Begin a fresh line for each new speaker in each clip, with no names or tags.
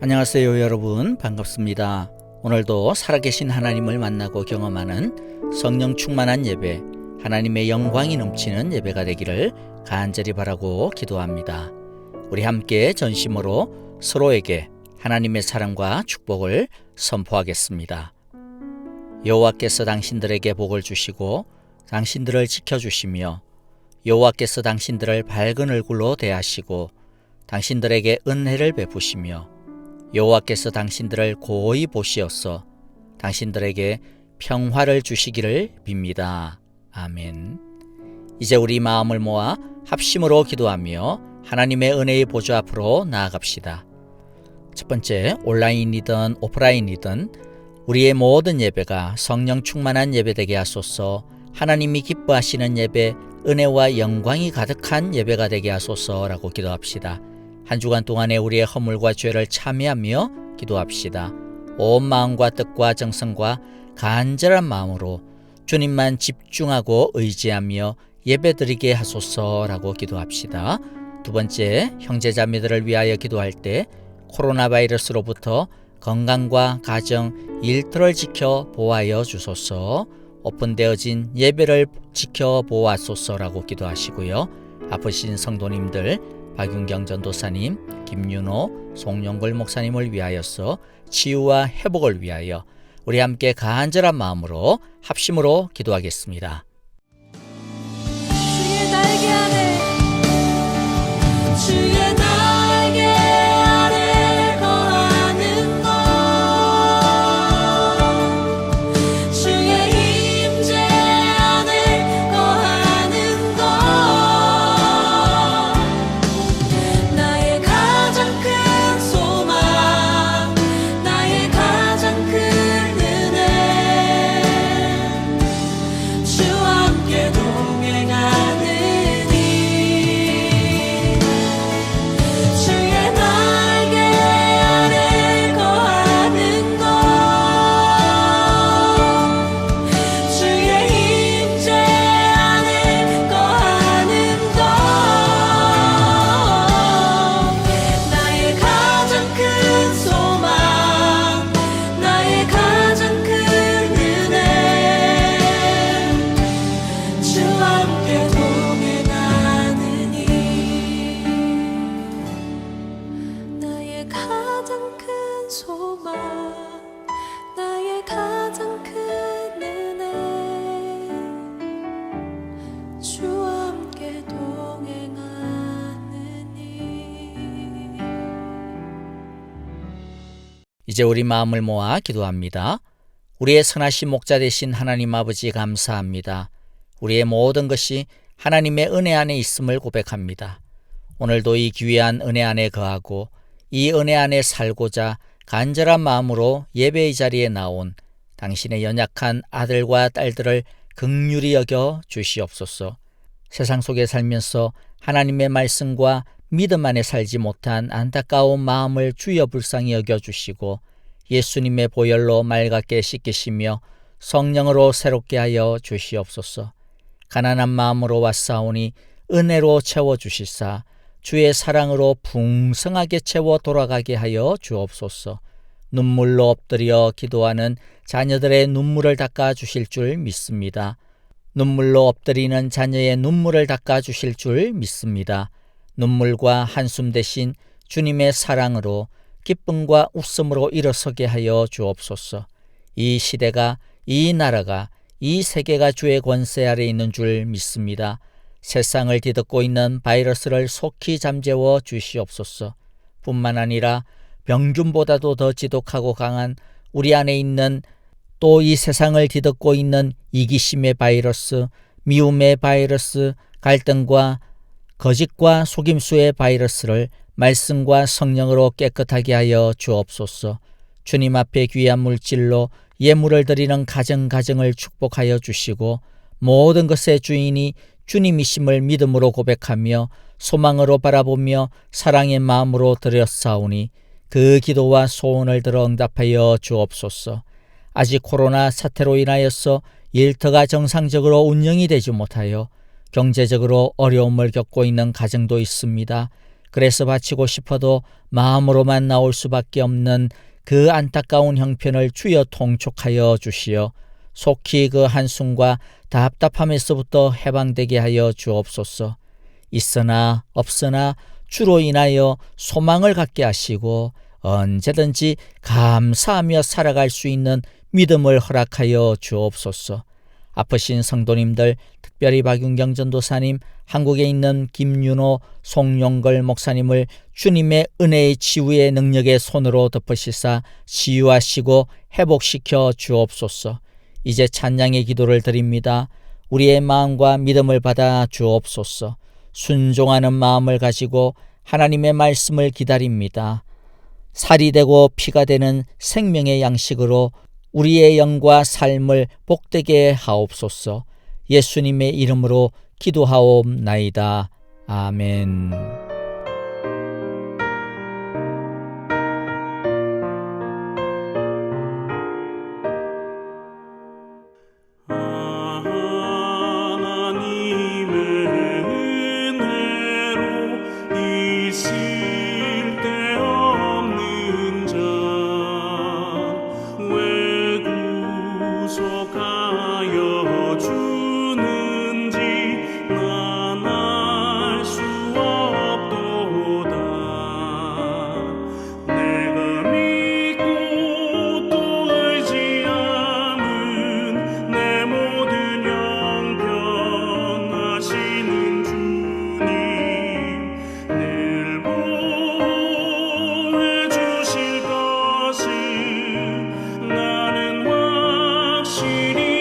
안녕하세요 여러분, 반갑습니다. 오늘도 살아계신 하나님을 만나고 경험하는 성령 충만한 예배, 하나님의 영광이 넘치는 예배가 되기를 간절히 바라고 기도합니다. 우리 함께 전심으로 서로에게 하나님의 사랑과 축복을 선포하겠습니다. 여호와께서 당신들에게 복을 주시고 당신들을 지켜주시며 여호와께서 당신들을 밝은 얼굴로 대하시고 당신들에게 은혜를 베푸시며 여호와께서 당신들을 고이 보시어서 당신들에게 평화를 주시기를 빕니다. 아멘. 이제 우리 마음을 모아 합심으로 기도하며 하나님의 은혜의 보좌 앞으로 나아갑시다. 첫 번째, 온라인이든 오프라인이든 우리의 모든 예배가 성령 충만한 예배 되게 하소서. 하나님이 기뻐하시는 예배, 은혜와 영광이 가득한 예배가 되게 하소서라고 기도합시다. 한 주간 동안에 우리의 허물과 죄를 참회하며 기도합시다. 온 마음과 뜻과 정성과 간절한 마음으로 주님만 집중하고 의지하며 예배드리게 하소서라고 기도합시다. 두 번째, 형제자매들을 위하여 기도할 때 코로나 바이러스로부터 건강과 가정, 일터를 지켜 보호하여 주소서. 오픈되어진 예배를 지켜 보호하소서라고 기도하시고요. 아프신 성도님들 박윤경 전도사님, 김윤호, 송영걸 목사님을 위하여서 치유와 회복을 위하여 우리 함께 간절한 마음으로 합심으로 기도하겠습니다.
주의 날개 아래 주의 날개 아래 거하는 것 주의 임재 안에 거하는 것 나의 가장 큰 소망 나의 가장 큰 은혜 주와 함께 동행하는
이제 우리 마음을 모아 기도합니다. 우리의 선하신 목자 되신 하나님 아버지 감사합니다. 우리의 모든 것이 하나님의 은혜 안에 있음을 고백합니다. 오늘도 이 귀한 은혜 안에 거하고 이 은혜 안에 살고자 간절한 마음으로 예배의 자리에 나온 당신의 연약한 아들과 딸들을 긍휼히 여겨 주시옵소서. 세상 속에 살면서 하나님의 말씀과 믿음 안에 살지 못한 안타까운 마음을 주여 불쌍히 여겨주시고 예수님의 보혈로 맑게 씻기시며 성령으로 새롭게 하여 주시옵소서. 가난한 마음으로 왔사오니 은혜로 채워주시사 주의 사랑으로 풍성하게 채워 돌아가게 하여 주옵소서. 눈물로 엎드려 기도하는 자녀들의 눈물을 닦아 주실 줄 믿습니다. 눈물로 엎드리는 자녀의 눈물을 닦아 주실 줄 믿습니다. 눈물과 한숨 대신 주님의 사랑으로 기쁨과 웃음으로 일어서게 하여 주옵소서. 이 시대가, 이 나라가, 이 세계가 주의 권세 아래 있는 줄 믿습니다. 세상을 뒤덮고 있는 바이러스를 속히 잠재워 주시옵소서. 뿐만 아니라 병균보다도 더 지독하고 강한 우리 안에 있는 또 이 세상을 뒤덮고 있는 이기심의 바이러스, 미움의 바이러스, 갈등과 거짓과 속임수의 바이러스를 말씀과 성령으로 깨끗하게 하여 주옵소서. 주님 앞에 귀한 물질로 예물을 드리는 가정을 축복하여 주시고 모든 것의 주인이 주님이심을 믿음으로 고백하며 소망으로 바라보며 사랑의 마음으로 드렸사오니 그 기도와 소원을 들어 응답하여 주옵소서. 아직 코로나 사태로 인하여서 일터가 정상적으로 운영이 되지 못하여 경제적으로 어려움을 겪고 있는 가정도 있습니다. 그래서 바치고 싶어도 마음으로만 나올 수밖에 없는 그 안타까운 형편을 주여 통촉하여 주시어 속히 그 한숨과 답답함에서부터 해방되게 하여 주옵소서. 있으나 없으나 주로 인하여 소망을 갖게 하시고 언제든지 감사하며 살아갈 수 있는 믿음을 허락하여 주옵소서. 아프신 성도님들, 특별히 박윤경 전도사님, 한국에 있는 김윤호, 송용걸 목사님을 주님의 은혜의 치유의 능력의 손으로 덮으시사 치유하시고 회복시켜 주옵소서. 이제 찬양의 기도를 드립니다. 우리의 마음과 믿음을 받아 주옵소서. 순종하는 마음을 가지고 하나님의 말씀을 기다립니다. 살이 되고 피가 되는 생명의 양식으로 우리의 영과 삶을 복되게 하옵소서. 예수님의 이름으로 기도하옵나이다. 아멘.
나는 확실히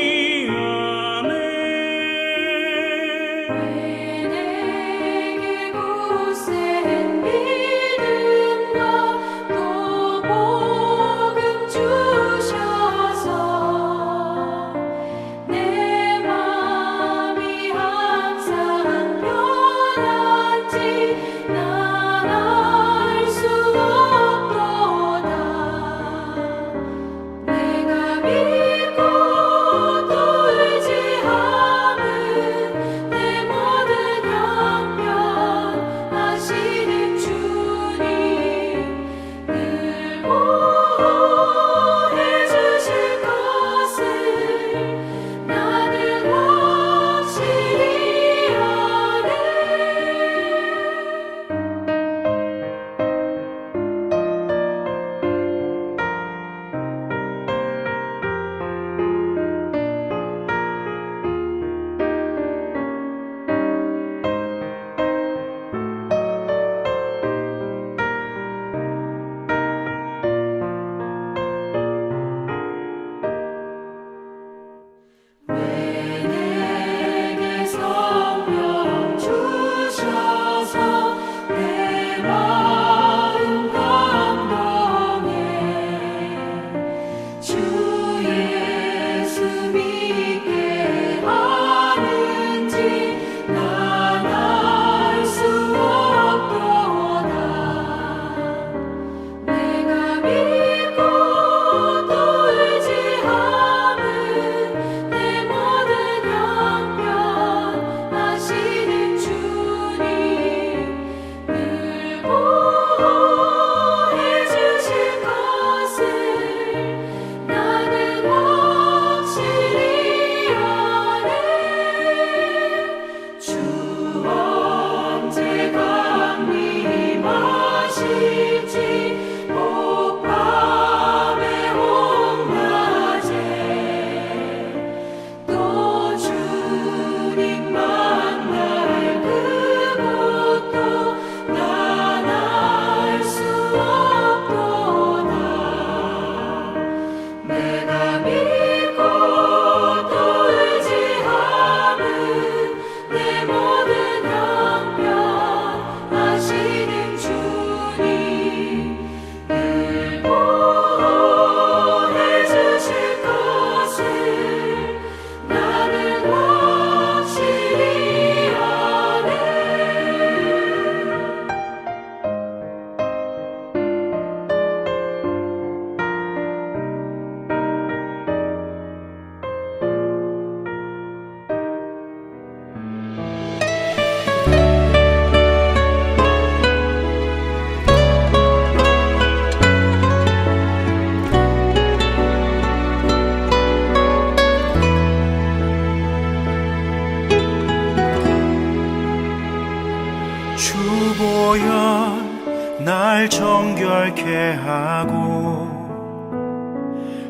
날 정결케 하고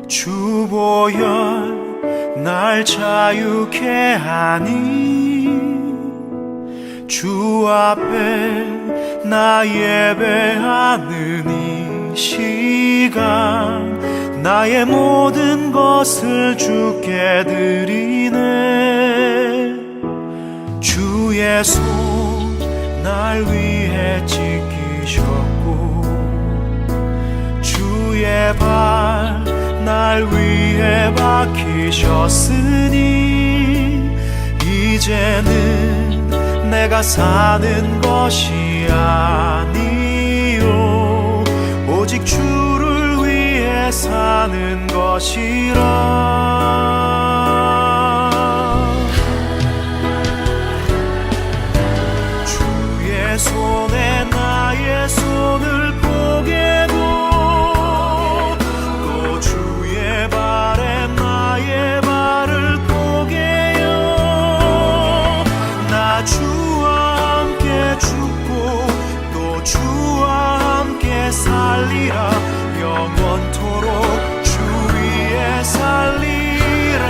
주 보혈 날 자유케 하니 주 앞에 나 예배하는 이 시간 나의 모든 것을 주께 드리네. 주의 손 날 위해 지키셨고 주의 발 날 위해 박히셨으니 이제는 내가 사는 것이 아니요 오직 주를 위해 사는 것이라. 주의 손에 나의 손을 포개고 또 주의 발에 나의 발을 포개요. 나 주와 함께 죽고 또 주와 함께 살리라. 영원토록 주 위에 살리라.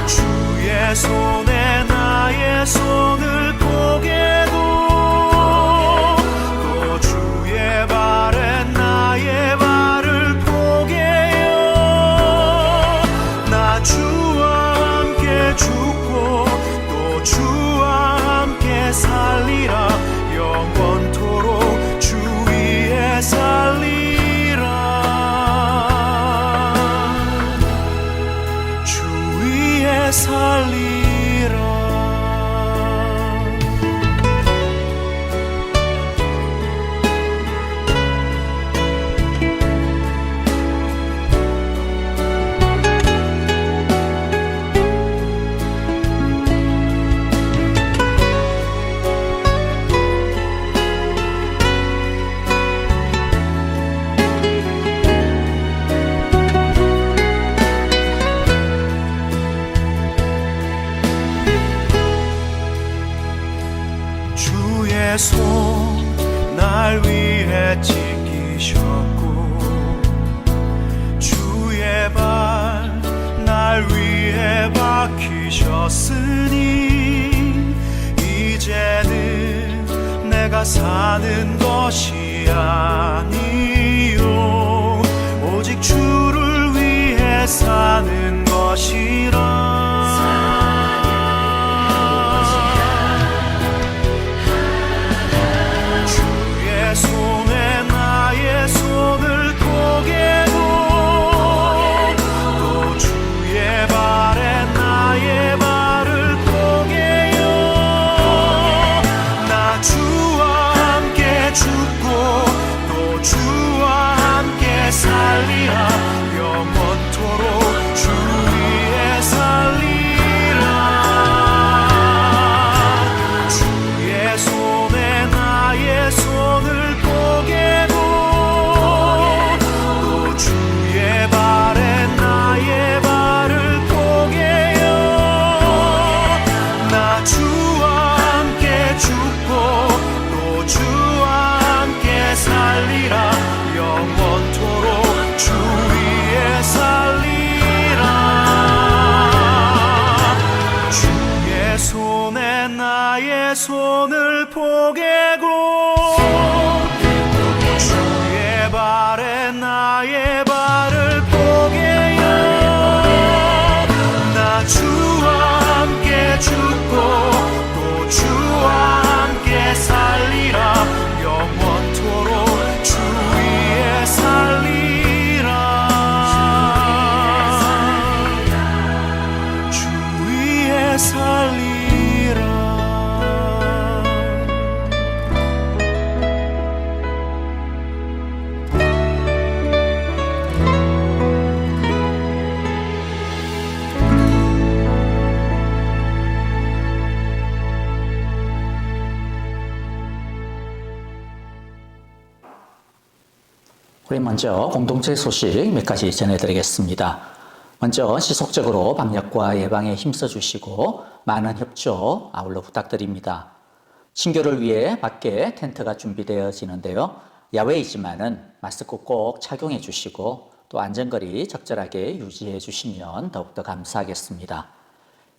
주의 손에 나의 손을 포개고 또 주의 발에 나의 발을 포개요. 나 주와 함께 죽고 또 주와 함께 살리라. 영원토록 주 위에 살리라. 주 위에 살리라. 주의 손 날 위해 지키셨고 주의 발 날 위해 박히셨으니 이제는 내가 사는 것이 아니요 오직 주를 위해 사는 것이라. 손에 나의 손을 포개고 또 주의 발에 나의 발을 포개요. 나 주와 함께 죽고 또 주와 함께 살리라. 영원토록 주 위에 살리라. 주의 손에 나의 손을 포개고 또 주의 발에 나의 발을 포개요. 나 주와 함께 죽고 또 주와 함께 살리라. 영원토록 주 위에 살리라. 주의 손에 나의 손을 포개고 주의 발에 나의 발을 포개요. 나 주와 함께 죽고 또 주와 함께 살리라. 영원토록 주 위에 살리라. 주 위에 살리라.
우리 먼저 공동체 소식 몇 가지 전해드리겠습니다. 먼저 지속적으로 방역과 예방에 힘써주시고 많은 협조 아울러 부탁드립니다. 신교를 위해 밖에 텐트가 준비되어지는데요. 야외이지만은 마스크 꼭 착용해 주시고 또 안전거리 적절하게 유지해 주시면 더욱더 감사하겠습니다.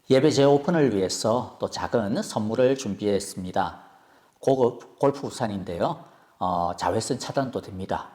예배 재오픈을 위해서 또 작은 선물을 준비했습니다. 고급 골프 우산인데요. 자외선 차단도 됩니다.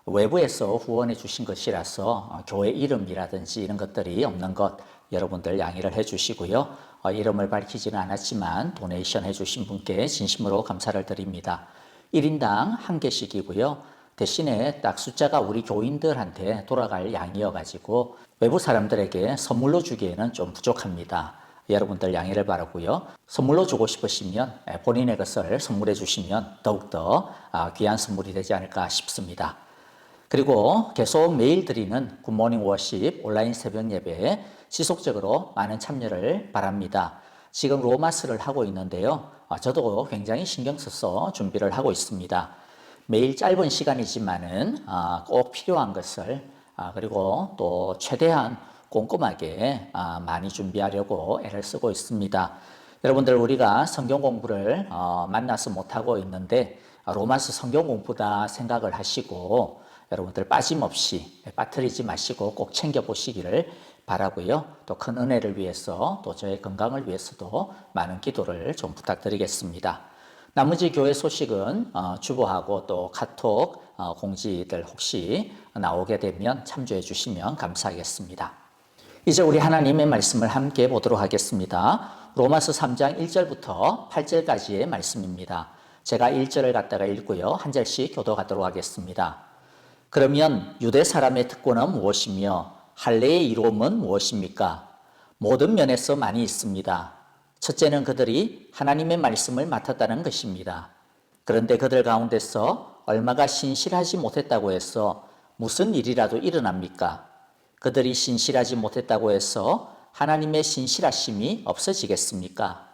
외부에서 후원해 주신 것이라서 교회 이름이라든지 이런 것들이 없는 것 여러분들 양해를 해 주시고요. 이름을 밝히지는 않았지만 도네이션 해 주신 분께 진심으로 감사를 드립니다. 1인당 1개씩이고요. 대신에 딱 숫자가 우리 교인들한테 돌아갈 양이어 가지고 외부 사람들에게 선물로 주기에는 좀 부족합니다. 여러분들 양해를 바라고요. 선물로 주고 싶으시면 본인의 것을 선물해 주시면 더욱더 귀한 선물이 되지 않을까 싶습니다. 그리고 계속 매일 드리는 굿모닝 워십 온라인 새벽 예배에 지속적으로 많은 참여를 바랍니다. 지금 로마스를 하고 있는데요. 저도 굉장히 신경 써서 준비를 하고 있습니다. 매일 짧은 시간이지만은 꼭 필요한 것을 그리고 또 최대한 꼼꼼하게 많이 준비하려고 애를 쓰고 있습니다. 여러분들 우리가 성경 공부를 만나서 못하고 있는데 로마서 성경 공부다 생각을 하시고 여러분들 빠짐없이 빠뜨리지 마시고 꼭 챙겨보시기를 바라고요. 또 큰 은혜를 위해서 또 저의 건강을 위해서도 많은 기도를 좀 부탁드리겠습니다. 나머지 교회 소식은 주보하고 또 카톡 공지들 혹시 나오게 되면 참조해 주시면 감사하겠습니다. 이제 우리 하나님의 말씀을 함께 보도록 하겠습니다. 로마서 3장 1절부터 8절까지의 말씀입니다. 제가 1절을 갖다가 읽고요. 한 절씩 교도하도록 하겠습니다. 그러면 유대 사람의 특권은 무엇이며 할례의 이로움은 무엇입니까? 모든 면에서 많이 있습니다. 첫째는 그들이 하나님의 말씀을 맡았다는 것입니다. 그런데 그들 가운데서 얼마가 신실하지 못했다고 해서 무슨 일이라도 일어납니까? 그들이 신실하지 못했다고 해서 하나님의 신실하심이 없어지겠습니까?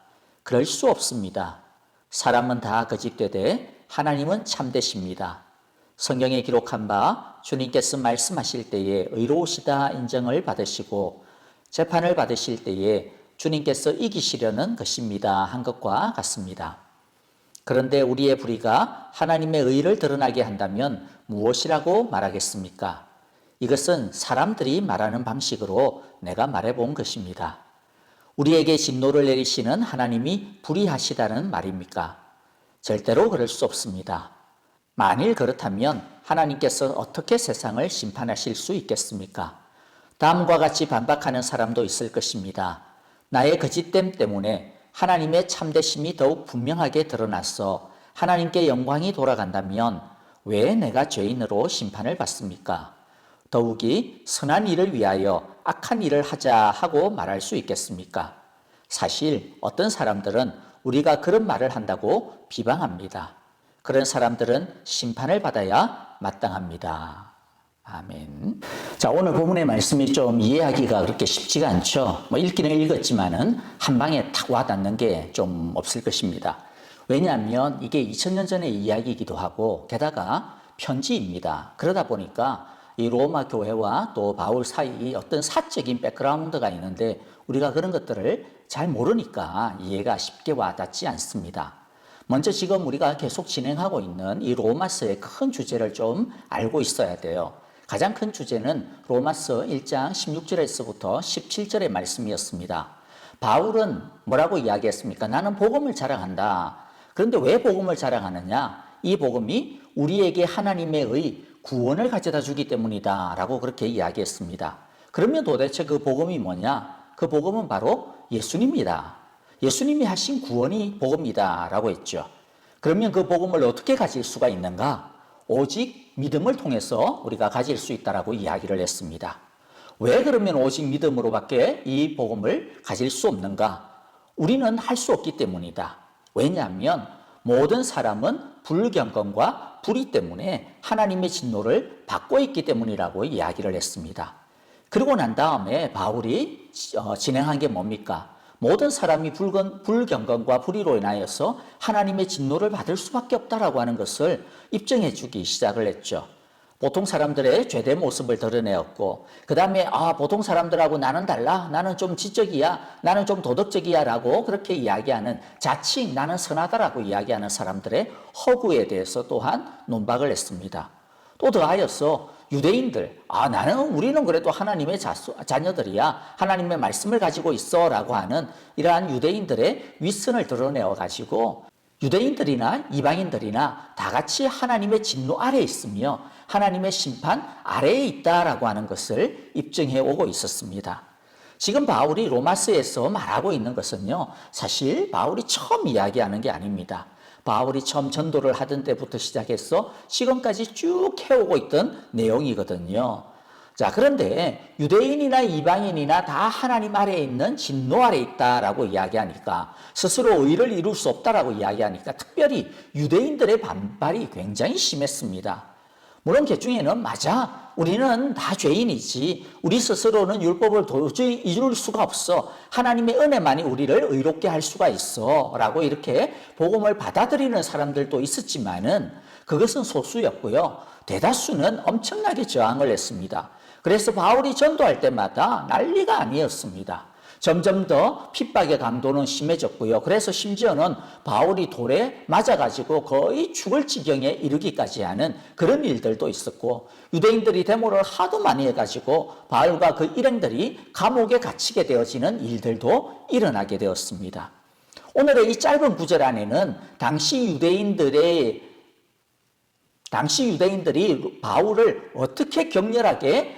그럴 수 없습니다. 사람은 다 거짓되되 하나님은 참되십니다. 성경에 기록한 바 주님께서 말씀하실 때에 의로우시다 인정을 받으시고 재판을 받으실 때에 주님께서 이기시려는 것입니다 한 것과 같습니다. 그런데 우리의 불의가 하나님의 의를 드러나게 한다면 무엇이라고 말하겠습니까? 이것은 사람들이 말하는 방식으로 내가 말해본 것입니다. 우리에게 진노를 내리시는 하나님이 불의하시다는 말입니까? 절대로 그럴 수 없습니다. 만일 그렇다면 하나님께서 어떻게 세상을 심판하실 수 있겠습니까? 다음과 같이 반박하는 사람도 있을 것입니다. 나의 거짓됨 때문에 하나님의 참되심이 더욱 분명하게 드러나서 하나님께 영광이 돌아간다면 왜 내가 죄인으로 심판을 받습니까? 더욱이 선한 일을 위하여 악한 일을 하자 하고 말할 수 있겠습니까? 사실 어떤 사람들은 우리가 그런 말을 한다고 비방합니다. 그런 사람들은 심판을 받아야 마땅합니다. 아멘. 자, 오늘 본문의 말씀이 좀 이해하기가 그렇게 쉽지가 않죠. 읽기는 읽었지만은 한 방에 탁 와닿는 게 좀 없을 것입니다. 왜냐하면 이게 2000년 전의 이야기이기도 하고 게다가 편지입니다. 그러다 보니까 이 로마 교회와 또 바울 사이 어떤 사적인 백그라운드가 있는데 우리가 그런 것들을 잘 모르니까 이해가 쉽게 와닿지 않습니다. 먼저 지금 우리가 계속 진행하고 있는 이 로마서의 큰 주제를 좀 알고 있어야 돼요. 가장 큰 주제는 로마서 1장 16절에서부터 17절의 말씀이었습니다. 바울은 뭐라고 이야기했습니까? 나는 복음을 자랑한다. 그런데 왜 복음을 자랑하느냐? 이 복음이 우리에게 하나님의 구원을 가져다 주기 때문이다 라고 그렇게 이야기했습니다. 그러면 도대체 그 복음이 뭐냐? 그 복음은 바로 예수님이다. 예수님이 하신 구원이 복음이다 라고 했죠. 그러면 그 복음을 어떻게 가질 수가 있는가? 오직 믿음을 통해서 우리가 가질 수 있다라고 이야기를 했습니다. 왜 그러면 오직 믿음으로밖에 이 복음을 가질 수 없는가? 우리는 할 수 없기 때문이다. 왜냐하면 모든 사람은 불경건과 불의 때문에 하나님의 진노를 받고 있기 때문이라고 이야기를 했습니다. 그리고 난 다음에 바울이 진행한 게 뭡니까? 모든 사람이 불경건과 불의로 인하여서 하나님의 진노를 받을 수밖에 없다라고 하는 것을 입증해 주기 시작을 했죠. 보통 사람들의 죄된 모습을 드러내었고, 그 다음에 보통 사람들하고 나는 달라, 나는 좀 지적이야, 나는 좀 도덕적이야 라고 그렇게 이야기하는, 자칭 나는 선하다라고 이야기하는 사람들의 허구에 대해서 또한 논박을 했습니다. 또 더하여서 유대인들, 우리는 그래도 하나님의 자녀들이야, 하나님의 말씀을 가지고 있어 라고 하는 이러한 유대인들의 윗선을 드러내어 가지고 유대인들이나 이방인들이나 다 같이 하나님의 진노 아래에 있으며 하나님의 심판 아래에 있다라고 하는 것을 입증해 오고 있었습니다. 지금 바울이 로마서에서 말하고 있는 것은요, 사실 바울이 처음 이야기하는 게 아닙니다. 바울이 처음 전도를 하던 때부터 시작해서 지금까지 쭉 해오고 있던 내용이거든요. 자, 그런데 유대인이나 이방인이나 다 하나님 아래에 있는 진노 아래에 있다라고 이야기하니까, 스스로 의를 이룰 수 없다라고 이야기하니까 특별히 유대인들의 반발이 굉장히 심했습니다. 물론 개중에는 맞아, 우리는 다 죄인이지, 우리 스스로는 율법을 도저히 이룰 수가 없어, 하나님의 은혜만이 우리를 의롭게 할 수가 있어 라고 이렇게 복음을 받아들이는 사람들도 있었지만은 그것은 소수였고요, 대다수는 엄청나게 저항을 했습니다. 그래서 바울이 전도할 때마다 난리가 아니었습니다. 점점 더 핍박의 강도는 심해졌고요. 그래서 심지어는 바울이 돌에 맞아가지고 거의 죽을 지경에 이르기까지 하는 그런 일들도 있었고, 유대인들이 데모를 하도 많이 해가지고 바울과 그 일행들이 감옥에 갇히게 되어지는 일들도 일어나게 되었습니다. 오늘의 이 짧은 구절 안에는 당시 유대인들이 바울을 어떻게 격렬하게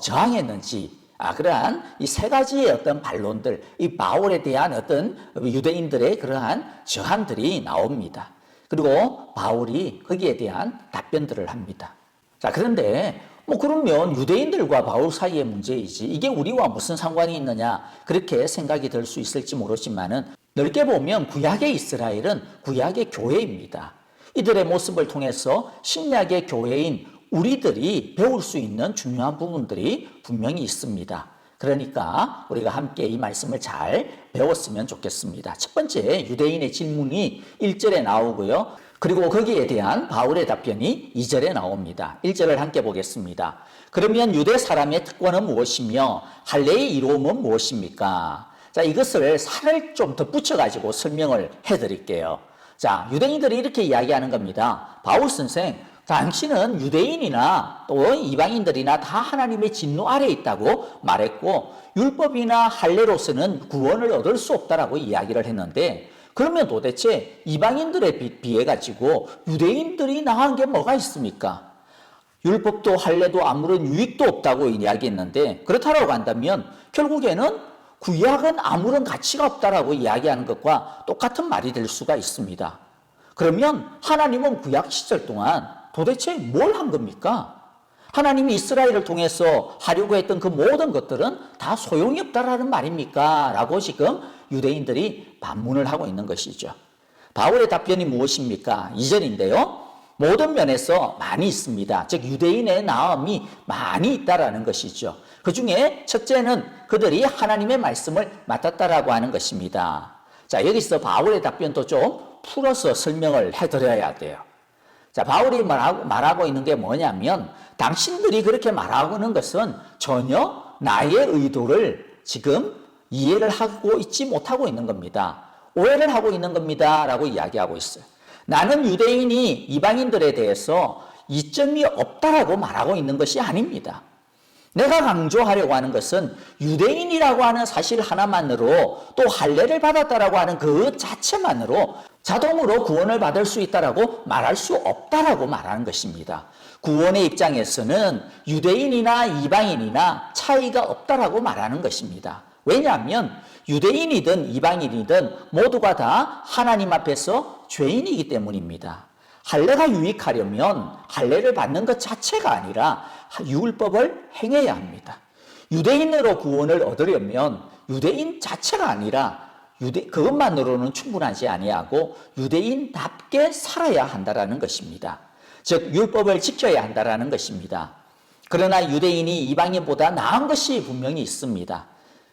저항했는지, 그러한 이 세 가지의 어떤 반론들, 이 바울에 대한 어떤 유대인들의 그러한 저항들이 나옵니다. 그리고 바울이 거기에 대한 답변들을 합니다. 자, 그런데 그러면 유대인들과 바울 사이의 문제이지 이게 우리와 무슨 상관이 있느냐, 그렇게 생각이 들 수 있을지 모르지만은, 넓게 보면 구약의 이스라엘은 구약의 교회입니다. 이들의 모습을 통해서 신약의 교회인 우리들이 배울 수 있는 중요한 부분들이 분명히 있습니다. 그러니까 우리가 함께 이 말씀을 잘 배웠으면 좋겠습니다. 첫 번째, 유대인의 질문이 1절에 나오고요. 그리고 거기에 대한 바울의 답변이 2절에 나옵니다. 1절을 함께 보겠습니다. 그러면 유대 사람의 특권은 무엇이며 할례의 이로움은 무엇입니까? 자, 이것을 살을 좀 덧붙여가지고 설명을 해드릴게요. 자, 유대인들이 이렇게 이야기하는 겁니다. 바울 선생, 당신은 유대인이나 또 이방인들이나 다 하나님의 진노 아래에 있다고 말했고, 율법이나 할례로서는 구원을 얻을 수 없다라고 이야기를 했는데, 그러면 도대체 이방인들에 비해 가지고 유대인들이 나은 게 뭐가 있습니까? 율법도 할례도 아무런 유익도 없다고 이야기했는데, 그렇다고 한다면 결국에는 구약은 아무런 가치가 없다라고 이야기하는 것과 똑같은 말이 될 수가 있습니다. 그러면 하나님은 구약 시절 동안 도대체 뭘 한 겁니까? 하나님이 이스라엘을 통해서 하려고 했던 그 모든 것들은 다 소용이 없다라는 말입니까? 라고 지금 유대인들이 반문을 하고 있는 것이죠. 바울의 답변이 무엇입니까? 2절인데요. 모든 면에서 많이 있습니다. 즉 유대인의 나음이 많이 있다라는 것이죠. 그 중에 첫째는 그들이 하나님의 말씀을 맡았다라고 하는 것입니다. 자, 여기서 바울의 답변도 좀 풀어서 설명을 해드려야 돼요. 자, 바울이 말하고 있는 게 뭐냐면, 당신들이 그렇게 말하는 것은 전혀 나의 의도를 지금 이해를 하고 있지 못하고 있는 겁니다. 오해를 하고 있는 겁니다. 라고 이야기하고 있어요. 나는 유대인이 이방인들에 대해서 이점이 없다라고 말하고 있는 것이 아닙니다. 내가 강조하려고 하는 것은 유대인이라고 하는 사실 하나만으로, 또 할례를 받았다라고 하는 그 자체만으로 자동으로 구원을 받을 수 있다라고 말할 수 없다라고 말하는 것입니다. 구원의 입장에서는 유대인이나 이방인이나 차이가 없다라고 말하는 것입니다. 왜냐하면 유대인이든 이방인이든 모두가 다 하나님 앞에서 죄인이기 때문입니다. 할례가 유익하려면 할례를 받는 것 자체가 아니라 율법을 행해야 합니다. 유대인으로 구원을 얻으려면 유대인 자체가 아니라 그것만으로는 충분하지 아니하고 유대인답게 살아야 한다라는 것입니다. 즉 율법을 지켜야 한다라는 것입니다. 그러나 유대인이 이방인보다 나은 것이 분명히 있습니다.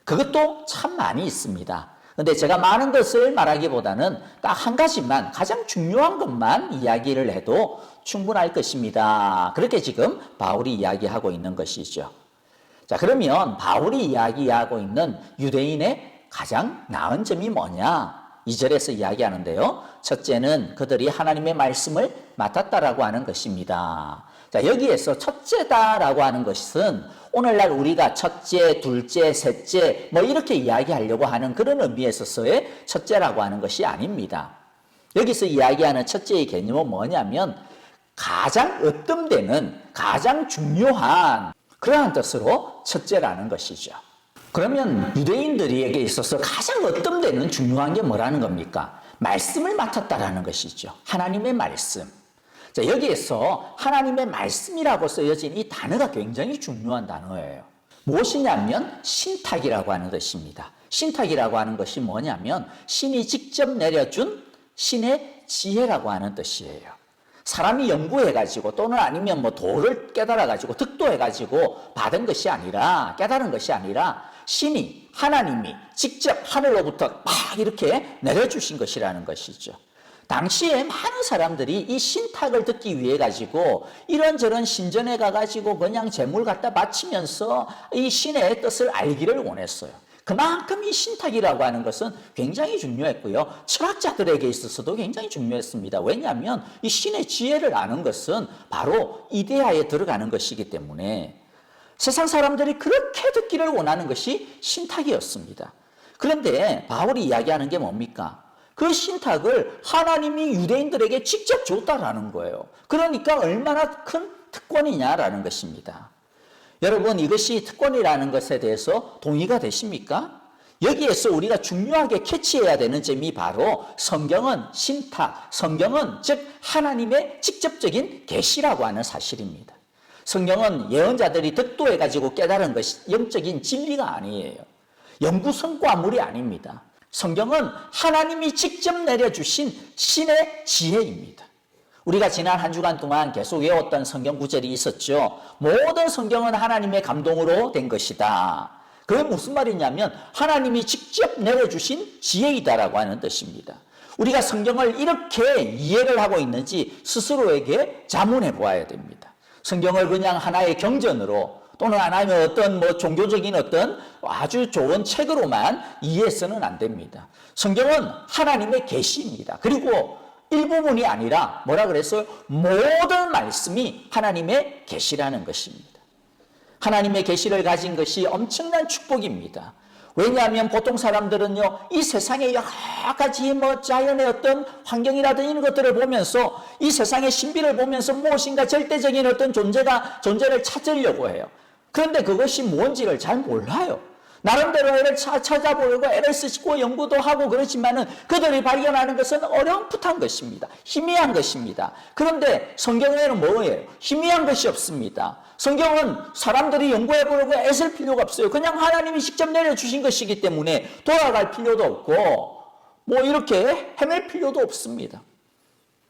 그것도 참 많이 있습니다. 근데 제가 많은 것을 말하기보다는 딱 한 가지만, 가장 중요한 것만 이야기를 해도 충분할 것입니다. 그렇게 지금 바울이 이야기하고 있는 것이죠. 자, 그러면 바울이 이야기하고 있는 유대인의 가장 나은 점이 뭐냐? 2절에서 이야기하는데요. 첫째는 그들이 하나님의 말씀을 맡았다라고 하는 것입니다. 자, 여기에서 첫째다라고 하는 것은 오늘날 우리가 첫째, 둘째, 셋째 뭐 이렇게 이야기하려고 하는 그런 의미에 있어서의 첫째라고 하는 것이 아닙니다. 여기서 이야기하는 첫째의 개념은 뭐냐면 가장 으뜸되는, 가장 중요한 그러한 뜻으로 첫째라는 것이죠. 그러면 유대인들에게 있어서 가장 으뜸되는 중요한 게 뭐라는 겁니까? 말씀을 맡았다라는 것이죠. 하나님의 말씀. 자, 여기에서 하나님의 말씀이라고 쓰여진 이 단어가 굉장히 중요한 단어예요. 무엇이냐면 신탁이라고 하는 뜻입니다. 신탁이라고 하는 것이 뭐냐면 신이 직접 내려준 신의 지혜라고 하는 뜻이에요. 사람이 연구해가지고 또는 아니면 뭐 도를 깨달아가지고 득도해가지고 받은 것이 아니라, 깨달은 것이 아니라 신이, 하나님이 직접 하늘로부터 막 이렇게 내려주신 것이라는 것이죠. 당시에 많은 사람들이 이 신탁을 듣기 위해 가지고 이런저런 신전에 가가지고 그냥 재물 갖다 바치면서 이 신의 뜻을 알기를 원했어요. 그만큼 이 신탁이라고 하는 것은 굉장히 중요했고요. 철학자들에게 있어서도 굉장히 중요했습니다. 왜냐하면 이 신의 지혜를 아는 것은 바로 이데아에 들어가는 것이기 때문에 세상 사람들이 그렇게 듣기를 원하는 것이 신탁이었습니다. 그런데 바울이 이야기하는 게 뭡니까? 그 신탁을 하나님이 유대인들에게 직접 줬다라는 거예요. 그러니까 얼마나 큰 특권이냐라는 것입니다. 여러분, 이것이 특권이라는 것에 대해서 동의가 되십니까? 여기에서 우리가 중요하게 캐치해야 되는 점이 바로 성경은 신탁, 성경은 즉 하나님의 직접적인 계시라고 하는 사실입니다. 성경은 예언자들이 득도해가지고 깨달은 것이 영적인 진리가 아니에요. 연구 성과물이 아닙니다. 성경은 하나님이 직접 내려주신 신의 지혜입니다. 우리가 지난 한 주간 동안 계속 외웠던 성경 구절이 있었죠. 모든 성경은 하나님의 감동으로 된 것이다. 그게 무슨 말이냐면 하나님이 직접 내려주신 지혜이다라고 하는 뜻입니다. 우리가 성경을 이렇게 이해를 하고 있는지 스스로에게 자문해 보아야 됩니다. 성경을 그냥 하나의 경전으로 또는 아니면 어떤 뭐 종교적인 어떤 아주 좋은 책으로만 이해해서는 안 됩니다. 성경은 하나님의 계시입니다. 그리고 일부분이 아니라 뭐라 그랬어요? 모든 말씀이 하나님의 계시라는 것입니다. 하나님의 계시를 가진 것이 엄청난 축복입니다. 왜냐하면 보통 사람들은요, 이 세상의 여러 가지 뭐 자연의 어떤 환경이라든지 이런 것들을 보면서 이 세상의 신비를 보면서 무엇인가 절대적인 어떤 존재를 찾으려고 해요. 그런데 그것이 뭔지를 잘 몰라요. 나름대로 애를 찾아보려고 애를 쓰고 연구도 하고 그렇지만은 그들이 발견하는 것은 어렴풋한 것입니다. 희미한 것입니다. 그런데 성경에는 뭐예요? 희미한 것이 없습니다. 성경은 사람들이 연구해보려고 애쓸 필요가 없어요. 그냥 하나님이 직접 내려주신 것이기 때문에 돌아갈 필요도 없고 뭐 이렇게 헤맬 필요도 없습니다.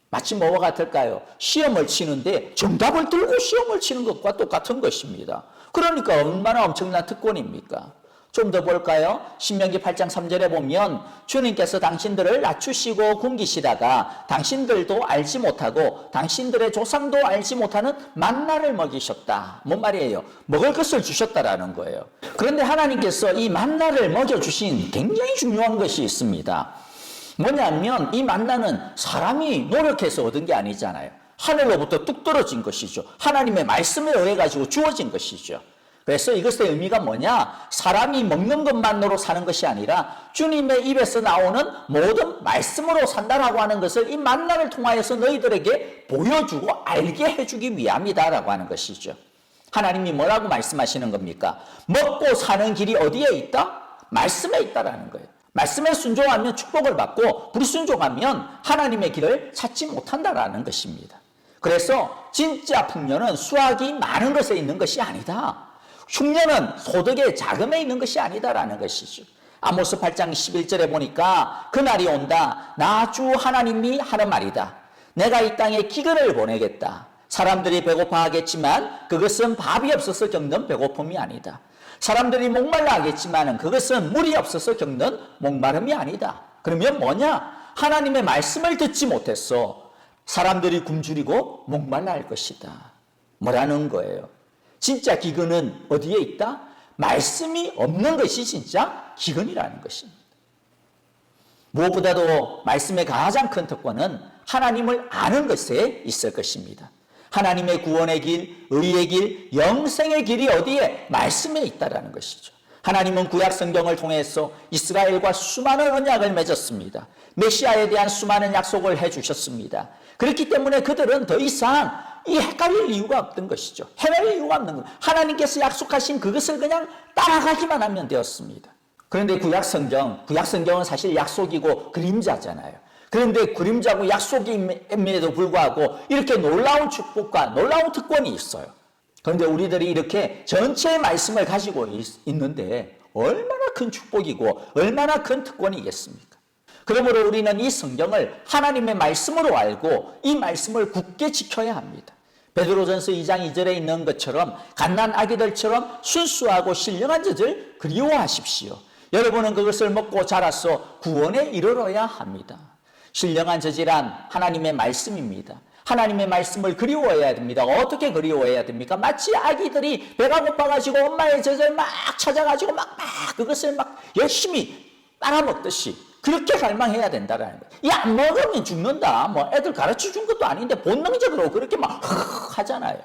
마치 뭐와 같을까요? 시험을 치는데 정답을 들고 시험을 치는 것과 똑같은 것입니다. 그러니까 얼마나 엄청난 특권입니까? 좀 더 볼까요? 신명기 8장 3절에 보면 주님께서 당신들을 낮추시고 굶기시다가 당신들도 알지 못하고 당신들의 조상도 알지 못하는 만나를 먹이셨다. 뭔 말이에요? 먹을 것을 주셨다라는 거예요. 그런데 하나님께서 이 만나를 먹여주신 굉장히 중요한 것이 있습니다. 뭐냐면 이 만나는 사람이 노력해서 얻은 게 아니잖아요. 하늘로부터 뚝 떨어진 것이죠. 하나님의 말씀에 의해 가지고 주어진 것이죠. 그래서 이것의 의미가 뭐냐? 사람이 먹는 것만으로 사는 것이 아니라 주님의 입에서 나오는 모든 말씀으로 산다라고 하는 것을 이 만나를 통하여서 너희들에게 보여주고 알게 해주기 위함이다라고 하는 것이죠. 하나님이 뭐라고 말씀하시는 겁니까? 먹고 사는 길이 어디에 있다? 말씀에 있다라는 거예요. 말씀에 순종하면 축복을 받고 불순종하면 하나님의 길을 찾지 못한다라는 것입니다. 그래서 진짜 풍요는 수확이 많은 것에 있는 것이 아니다. 흉년은 소득의 자금에 있는 것이 아니다라는 것이죠. 아모스 8장 11절에 보니까 그날이 온다. 나 주 하나님이 하는 말이다. 내가 이 땅에 기근을 보내겠다. 사람들이 배고파하겠지만 그것은 밥이 없어서 겪는 배고픔이 아니다. 사람들이 목말라 하겠지만 그것은 물이 없어서 겪는 목마름이 아니다. 그러면 뭐냐? 하나님의 말씀을 듣지 못했어. 사람들이 굶주리고 목말라 할 것이다. 뭐라는 거예요? 진짜 기근은 어디에 있다? 말씀이 없는 것이 진짜 기근이라는 것입니다. 무엇보다도 말씀의 가장 큰 특권은 하나님을 아는 것에 있을 것입니다. 하나님의 구원의 길, 의의 길, 영생의 길이 어디에? 말씀에 있다라는 것이죠. 하나님은 구약 성경을 통해서 이스라엘과 수많은 언약을 맺었습니다. 메시아에 대한 수많은 약속을 해주셨습니다. 그렇기 때문에 그들은 더 이상 이 헷갈릴 이유가 없던 것이죠. 헤맬 이유가 없는 것. 하나님께서 약속하신 그것을 그냥 따라가기만 하면 되었습니다. 그런데 구약 성경은 사실 약속이고 그림자잖아요. 그런데 그림자고 약속임에도 불구하고 이렇게 놀라운 축복과 놀라운 특권이 있어요. 그런데 우리들이 이렇게 전체의 말씀을 가지고 있는데 얼마나 큰 축복이고 얼마나 큰 특권이겠습니까? 그러므로 우리는 이 성경을 하나님의 말씀으로 알고 이 말씀을 굳게 지켜야 합니다. 베드로전서 2장 2절에 있는 것처럼 갓난 아기들처럼 순수하고 신령한 젖을 그리워하십시오. 여러분은 그것을 먹고 자라서 구원에 이르러야 합니다. 신령한 젖이란 하나님의 말씀입니다. 하나님의 말씀을 그리워해야 됩니다. 어떻게 그리워해야 됩니까? 마치 아기들이 배가 고파가지고 엄마의 젖을 막 찾아가지고 막 그것을 막 열심히 빨아먹듯이 그렇게 갈망해야 된다라는 거예요. 이 안 먹으면 죽는다. 뭐 애들 가르쳐 준 것도 아닌데 본능적으로 그렇게 막 하잖아요.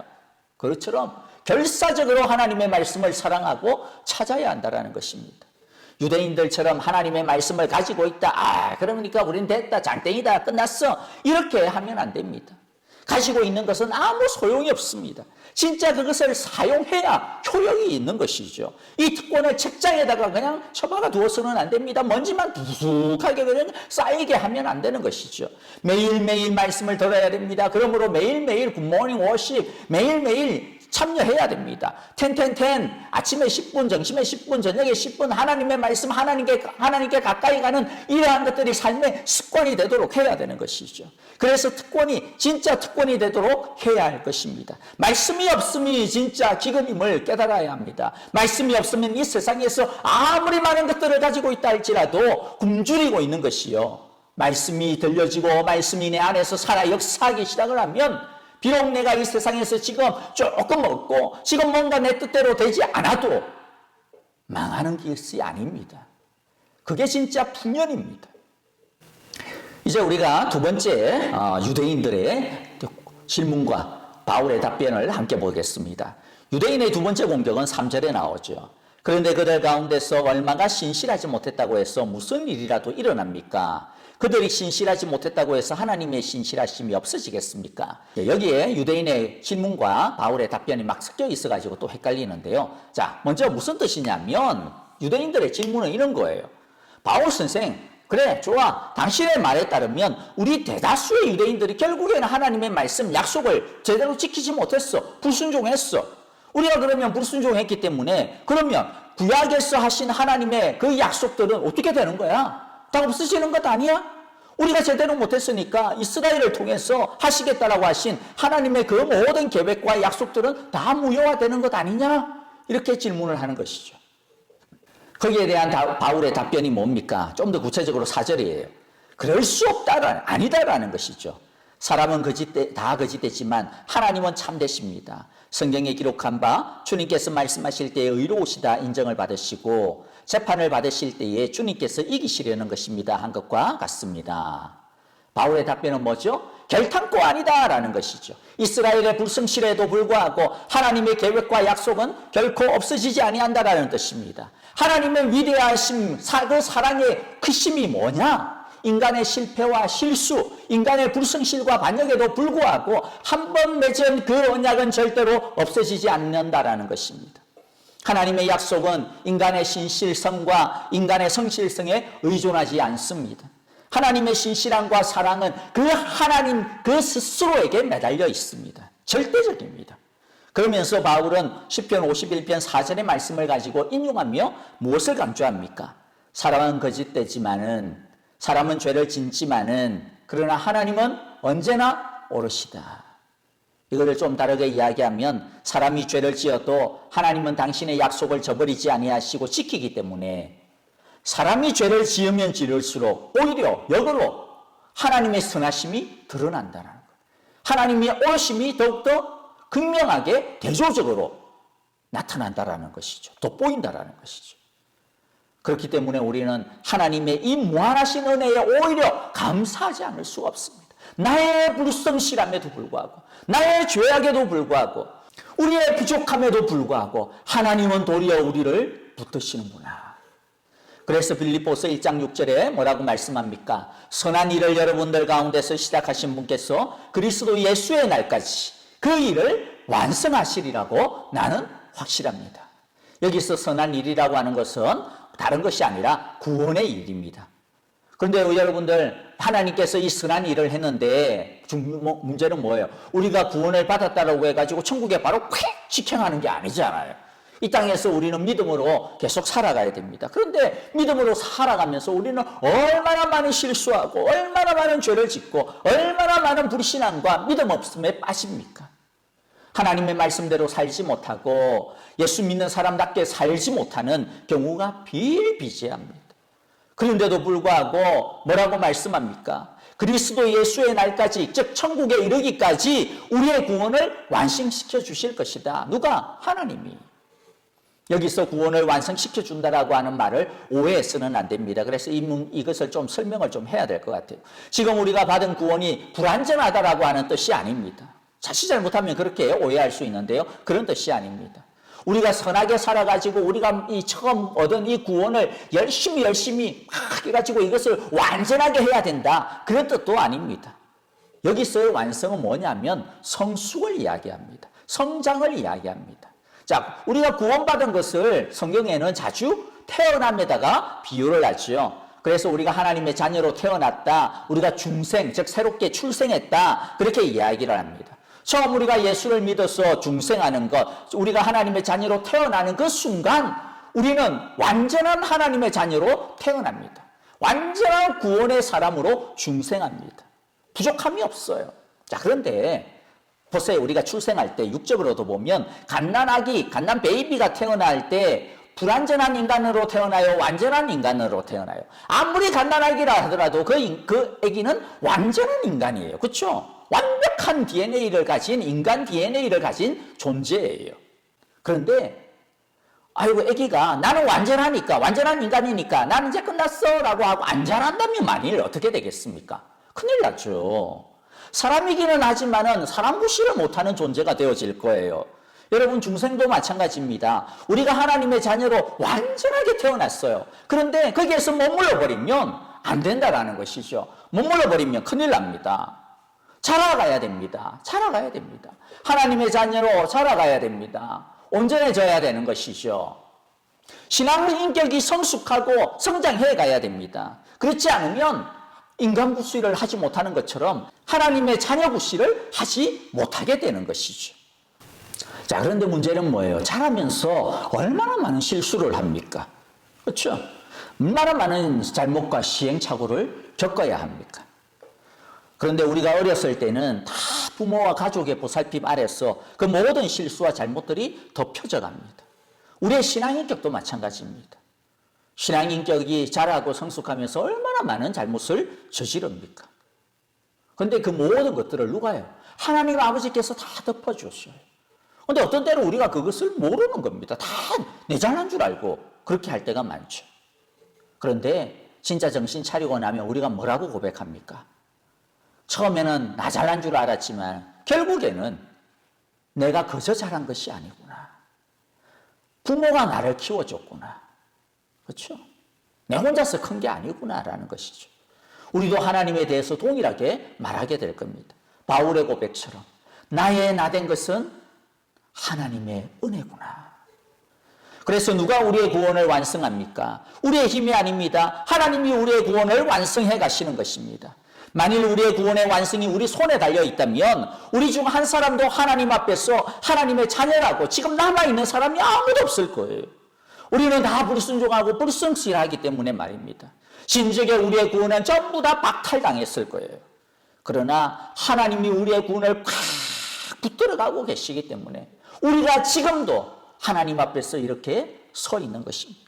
그것처럼 결사적으로 하나님의 말씀을 사랑하고 찾아야 한다라는 것입니다. 유대인들처럼 하나님의 말씀을 가지고 있다. 그러니까 우린 됐다. 장땡이다. 끝났어. 이렇게 하면 안 됩니다. 가지고 있는 것은 아무 소용이 없습니다. 진짜 그것을 사용해야 효력이 있는 것이죠. 이 특권을 책장에다가 그냥 처박아 두어서는 안 됩니다. 먼지만 두둑하게 그냥 쌓이게 하면 안 되는 것이죠. 매일매일 말씀을 들어야 됩니다. 그러므로 매일매일 굿모닝 워십 매일매일 참여해야 됩니다. 10 아침에 10분, 점심에 10분, 저녁에 10분 하나님의 말씀, 하나님께 가까이 가는 이러한 것들이 삶의 습관이 되도록 해야 되는 것이죠. 그래서 진짜 특권이 되도록 해야 할 것입니다. 말씀이 없음이 진짜 기근임을 깨달아야 합니다. 말씀이 없으면 이 세상에서 아무리 많은 것들을 가지고 있다 할지라도 굶주리고 있는 것이요. 말씀이 들려지고 말씀이 내 안에서 살아 역사하기 시작을 하면 비록 내가 이 세상에서 지금 조금 먹고 지금 뭔가 내 뜻대로 되지 않아도 망하는 것이 아닙니다. 그게 진짜 풍년입니다. 이제 우리가 두 번째 유대인들의 질문과 바울의 답변을 함께 보겠습니다. 유대인의 두 번째 공격은 3절에 나오죠. 그런데 그들 가운데서 얼마가 신실하지 못했다고 해서 무슨 일이라도 일어납니까? 그들이 신실하지 못했다고 해서 하나님의 신실하심이 없어지겠습니까? 여기에 유대인의 질문과 바울의 답변이 막 섞여 있어가지고 또 헷갈리는데요. 자, 먼저 무슨 뜻이냐면 유대인들의 질문은 이런 거예요. 바울 선생, 그래, 좋아. 당신의 말에 따르면 우리 대다수의 유대인들이 결국에는 하나님의 말씀, 약속을 제대로 지키지 못했어. 불순종했어. 우리가 그러면 불순종했기 때문에 그러면 구약에서 하신 하나님의 그 약속들은 어떻게 되는 거야? 다 없어지는 것 아니야? 우리가 제대로 못했으니까 이스라엘을 통해서 하시겠다라고 하신 하나님의 그 모든 계획과 약속들은 다 무효화되는 것 아니냐? 이렇게 질문을 하는 것이죠. 거기에 대한 바울의 답변이 뭡니까? 좀 더 구체적으로 4절이에요. 그럴 수 없다, 아니다라는 것이죠. 사람은 다 거짓되지만 하나님은 참되십니다. 성경에 기록한 바 주님께서 말씀하실 때에 의로우시다 인정을 받으시고 재판을 받으실 때에 주님께서 이기시려는 것입니다 한 것과 같습니다. 바울의 답변은 뭐죠? 결탄코 아니다라는 것이죠. 이스라엘의 불성실에도 불구하고 하나님의 계획과 약속은 결코 없어지지 아니한다라는 뜻입니다. 하나님의 위대하심, 그 사랑의 크심이 뭐냐? 인간의 실패와 실수, 인간의 불성실과 반역에도 불구하고 한 번 맺은 그 언약은 절대로 없어지지 않는다라는 것입니다. 하나님의 약속은 인간의 신실성과 인간의 성실성에 의존하지 않습니다. 하나님의 신실함과 사랑은 그 하나님 그 스스로에게 매달려 있습니다. 절대적입니다. 그러면서 바울은 시편 51편 4절의 말씀을 가지고 인용하며 무엇을 강조합니까? 사람은 거짓되지만은 사람은 죄를 짓지만은 그러나 하나님은 언제나 옳으시다. 이거를 좀 다르게 이야기하면 사람이 죄를 지어도 하나님은 당신의 약속을 저버리지 아니하시고 지키기 때문에 사람이 죄를 지으면 지을수록 오히려 역으로 하나님의 선하심이 드러난다는 거예요. 하나님의 오심이 더욱더 극명하게 대조적으로 나타난다라는 것이죠. 돋보인다라는 것이죠. 그렇기 때문에 우리는 하나님의 이 무한하신 은혜에 오히려 감사하지 않을 수가 없습니다. 나의 불성실함에도 불구하고, 나의 죄악에도 불구하고, 우리의 부족함에도 불구하고 하나님은 도리어 우리를 붙드시는구나. 그래서 빌립보서 1장 6절에 뭐라고 말씀합니까? 선한 일을 여러분들 가운데서 시작하신 분께서 그리스도 예수의 날까지 그 일을 완성하시리라고 나는 확실합니다. 여기서 선한 일이라고 하는 것은 다른 것이 아니라 구원의 일입니다. 그런데 여러분들, 하나님께서 이 선한 일을 했는데 문제는 뭐예요? 우리가 구원을 받았다고 해가지고 천국에 바로 퀵 직행하는 게 아니잖아요. 이 땅에서 우리는 믿음으로 계속 살아가야 됩니다. 그런데 믿음으로 살아가면서 우리는 얼마나 많은 실수하고 얼마나 많은 죄를 짓고 얼마나 많은 불신앙과 믿음 없음에 빠집니까? 하나님의 말씀대로 살지 못하고 예수 믿는 사람답게 살지 못하는 경우가 비일비재합니다. 그런데도 불구하고 뭐라고 말씀합니까? 그리스도 예수의 날까지, 즉 천국에 이르기까지 우리의 구원을 완성시켜 주실 것이다. 누가? 하나님이. 여기서 구원을 완성시켜 준다라고 하는 말을 오해해서는 안 됩니다. 그래서 이것을 좀 설명을 좀 해야 될 것 같아요. 지금 우리가 받은 구원이 불완전하다라고 하는 뜻이 아닙니다. 자칫 잘못하면 그렇게 오해할 수 있는데요. 그런 뜻이 아닙니다. 우리가 선하게 살아가지고 우리가 이 처음 얻은 이 구원을 열심히 막 해가지고 이것을 완전하게 해야 된다. 그런 뜻도 아닙니다. 여기서의 완성은 뭐냐면 성숙을 이야기합니다. 성장을 이야기합니다. 자, 우리가 구원받은 것을 성경에는 자주 태어남에다가 비유를 하죠. 그래서 우리가 하나님의 자녀로 태어났다. 우리가 중생, 즉 새롭게 출생했다. 그렇게 이야기를 합니다. 처음 우리가 예수를 믿어서 중생하는 것, 우리가 하나님의 자녀로 태어나는 그 순간 우리는 완전한 하나님의 자녀로 태어납니다. 완전한 구원의 사람으로 중생합니다. 부족함이 없어요. 자, 그런데 보세요. 우리가 출생할 때 육적으로도 보면 갓난아기, 갓난 베이비가 태어날 때 불완전한 인간으로 태어나요? 완전한 인간으로 태어나요? 아무리 갓난아기라 하더라도 그 아기는 완전한 인간이에요. 그렇죠? 완벽한 DNA를 가진 인간 DNA를 가진 존재예요. 그런데 아이고 아기가 나는 완전하니까 완전한 인간이니까 나는 이제 끝났어 라고 하고 안 자란다면 만일 어떻게 되겠습니까? 큰일 나죠. 사람이기는 하지만은 사람 구실을 못하는 존재가 되어질 거예요. 여러분 중생도 마찬가지입니다. 우리가 하나님의 자녀로 완전하게 태어났어요. 그런데 거기에서 머물러 버리면 안 된다라는 것이죠. 머물러 버리면 큰일 납니다. 자라가야 됩니다. 자라가야 됩니다. 하나님의 자녀로 자라가야 됩니다. 온전해져야 되는 것이죠. 신앙 인격이 성숙하고 성장해 가야 됩니다. 그렇지 않으면 인간 구실을 하지 못하는 것처럼 하나님의 자녀 구실을 하지 못하게 되는 것이죠. 자, 그런데 문제는 뭐예요? 자라면서 얼마나 많은 실수를 합니까? 그렇죠? 얼마나 많은 잘못과 시행착오를 겪어야 합니까? 그런데 우리가 어렸을 때는 다 부모와 가족의 보살핌 아래서 그 모든 실수와 잘못들이 덮여져 갑니다. 우리의 신앙인격도 마찬가지입니다. 신앙인격이 자라고 성숙하면서 얼마나 많은 잘못을 저지릅니까? 그런데 그 모든 것들을 누가요? 하나님 아버지께서 다 덮어주셔요. 그런데 어떤 때는 우리가 그것을 모르는 겁니다. 다 내 잘난 줄 알고 그렇게 할 때가 많죠. 그런데 진짜 정신 차리고 나면 우리가 뭐라고 고백합니까? 처음에는 나 잘난 줄 알았지만 결국에는 내가 그저 잘한 것이 아니구나. 부모가 나를 키워줬구나. 그렇죠? 내 혼자서 큰 게 아니구나라는 것이죠. 우리도 하나님에 대해서 동일하게 말하게 될 겁니다. 바울의 고백처럼 나의 나된 것은 하나님의 은혜구나. 그래서 누가 우리의 구원을 완성합니까? 우리의 힘이 아닙니다. 하나님이 우리의 구원을 완성해 가시는 것입니다. 만일 우리의 구원의 완성이 우리 손에 달려 있다면 우리 중 한 사람도 하나님 앞에서 하나님의 자녀라고 지금 남아있는 사람이 아무도 없을 거예요. 우리는 다 불순종하고 불성실하기 때문에 말입니다. 진즉에 우리의 구원은 전부 다 박탈당했을 거예요. 그러나 하나님이 우리의 구원을 꽉 붙들어가고 계시기 때문에 우리가 지금도 하나님 앞에서 이렇게 서 있는 것입니다.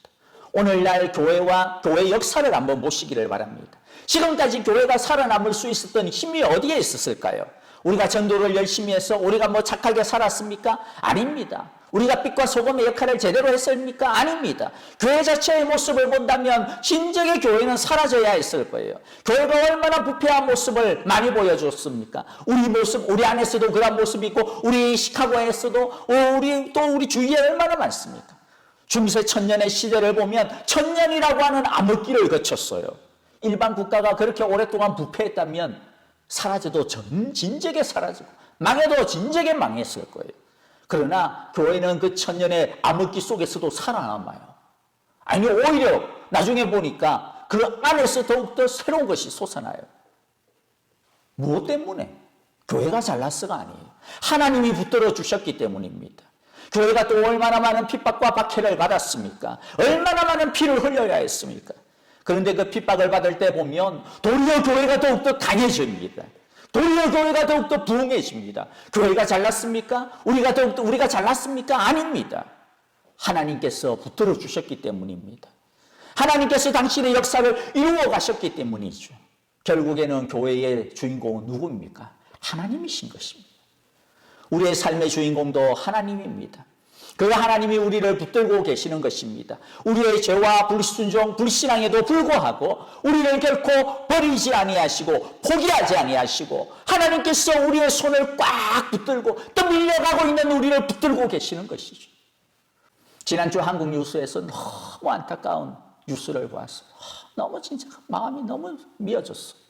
오늘날 교회와 교회 역사를 한번 보시기를 바랍니다. 지금까지 교회가 살아남을 수 있었던 힘이 어디에 있었을까요? 우리가 전도를 열심히 해서 우리가 뭐 착하게 살았습니까? 아닙니다. 우리가 빛과 소금의 역할을 제대로 했습니까? 아닙니다. 교회 자체의 모습을 본다면 진정의 교회는 사라져야 했을 거예요. 교회가 얼마나 부패한 모습을 많이 보여줬습니까? 우리 모습, 우리 안에서도 그런 모습이 있고 우리 시카고에서도 우리 주위에 얼마나 많습니까? 중세 천년의 시대를 보면 천년이라고 하는 암흑기를 거쳤어요. 일반 국가가 그렇게 오랫동안 부패했다면 사라져도 진작에 사라지고 망해도 진작에 망했을 거예요. 그러나 교회는 그 천년의 암흑기 속에서도 살아남아요. 아니 오히려 나중에 보니까 그 안에서 더욱더 새로운 것이 솟아나요. 무엇 때문에? 교회가 잘났어가 아니에요. 하나님이 붙들어 주셨기 때문입니다. 교회가 또 얼마나 많은 핍박과 박해를 받았습니까? 얼마나 많은 피를 흘려야 했습니까? 그런데 그 핍박을 받을 때 보면 도리어 교회가 더욱더 강해집니다. 도리어 교회가 더욱더 부흥해집니다. 교회가 잘났습니까? 우리가 잘났습니까? 아닙니다. 하나님께서 붙들어 주셨기 때문입니다. 하나님께서 당신의 역사를 이루어 가셨기 때문이죠. 결국에는 교회의 주인공은 누구입니까? 하나님이신 것입니다. 우리의 삶의 주인공도 하나님입니다. 그 하나님이 우리를 붙들고 계시는 것입니다. 우리의 죄와 불순종, 불신앙에도 불구하고 우리를 결코 버리지 아니하시고 포기하지 아니하시고 하나님께서 우리의 손을 꽉 붙들고 또 밀려가고 있는 우리를 붙들고 계시는 것이죠. 지난주 한국 뉴스에서 너무 안타까운 뉴스를 보았어요. 너무 진짜 마음이 너무 미어졌어요.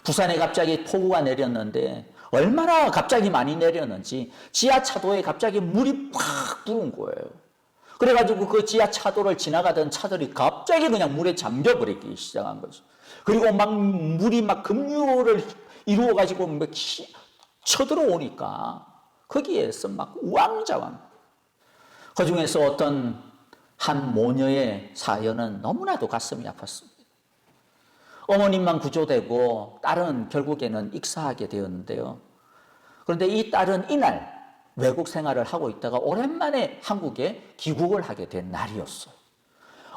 부산에 갑자기 폭우가 내렸는데 얼마나 갑자기 많이 내렸는지 지하차도에 갑자기 물이 팍 부은 거예요. 그래가지고 그 지하차도를 지나가던 차들이 갑자기 그냥 물에 잠겨버리기 시작한 거죠. 그리고 막 물이 막 급류를 이루어가지고 막 쳐들어오니까 거기에서 막 우왕좌왕. 그 중에서 어떤 한 모녀의 사연은 너무나도 가슴이 아팠습니다. 어머님만 구조되고 딸은 결국에는 익사하게 되었는데요. 그런데 이 딸은 이날 외국 생활을 하고 있다가 오랜만에 한국에 귀국을 하게 된 날이었어요.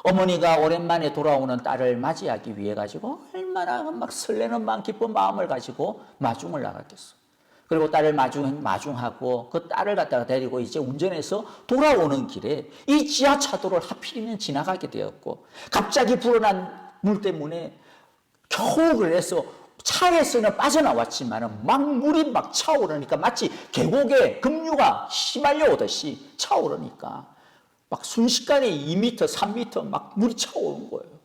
어머니가 오랜만에 돌아오는 딸을 맞이하기 위해 가지고 얼마나 막 설레는 마음, 기쁜 마음을 가지고 마중을 나갔겠어요. 그리고 딸을 마중하고 그 딸을 갖다가 데리고 이제 운전해서 돌아오는 길에 이 지하차도를 하필이면 지나가게 되었고 갑자기 불어난 물 때문에 겨우 그래서 차에서는 빠져나왔지만 막 물이 막 차오르니까 마치 계곡에 급류가 휘말려 오듯이 차오르니까 막 순식간에 2m, 3m 막 물이 차오른 거예요.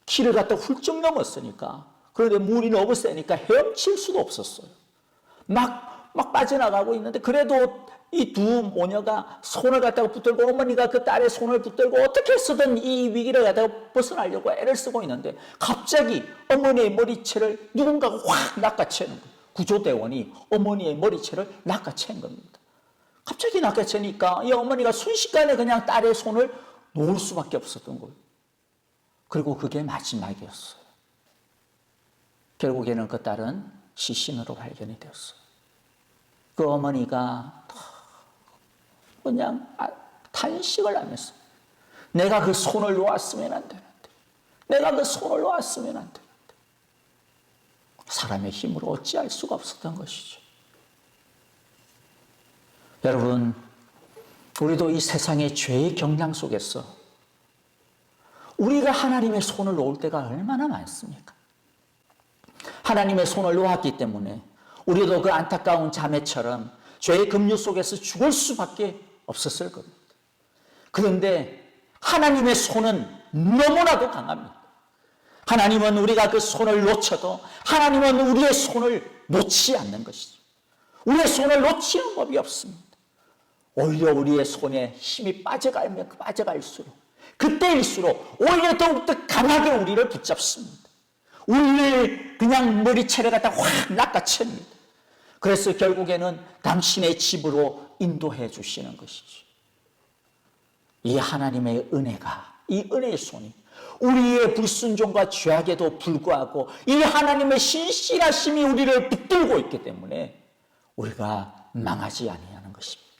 키를 갖다 훌쩍 넘었으니까. 그런데 물이 너무 세니까 헤엄칠 수도 없었어요. 막 빠져나가고 있는데 그래도 이 두 모녀가 손을 갖다가 붙들고 어머니가 그 딸의 손을 붙들고 어떻게 해서든 이 위기를 갖다가 벗어나려고 애를 쓰고 있는데 갑자기 어머니의 머리채를 누군가가 확 낚아채는 거예요. 구조대원이 어머니의 머리채를 낚아챈 겁니다. 갑자기 낚아채니까 이 어머니가 순식간에 그냥 딸의 손을 놓을 수밖에 없었던 거예요. 그리고 그게 마지막이었어요. 결국에는 그 딸은 시신으로 발견이 되었어요. 그 어머니가 그냥 탄식을 하면서 내가 그 손을 놓았으면 안 되는데 내가 그 손을 놓았으면 안 되는데 사람의 힘으로 어찌할 수가 없었던 것이죠. 여러분 우리도 이 세상의 죄의 경향 속에서 우리가 하나님의 손을 놓을 때가 얼마나 많습니까? 하나님의 손을 놓았기 때문에 우리도 그 안타까운 자매처럼 죄의 급류 속에서 죽을 수밖에 없었을 겁니다. 그런데 하나님의 손은 너무나도 강합니다. 하나님은 우리가 그 손을 놓쳐도 하나님은 우리의 손을 놓지 않는 것이죠. 우리의 손을 놓치는 법이 없습니다. 오히려 우리의 손에 힘이 빠져갈수록 그때일수록 오히려 더욱더 강하게 우리를 붙잡습니다. 우리를 그냥 머리채를 갖다 확 낚아챕니다. 그래서 결국에는 당신의 집으로 인도해 주시는 것이죠. 이 하나님의 은혜가, 이 은혜의 손이 우리의 불순종과 죄악에도 불구하고 이 하나님의 신실하심이 우리를 붙들고 있기 때문에 우리가 망하지 아니하는 것입니다.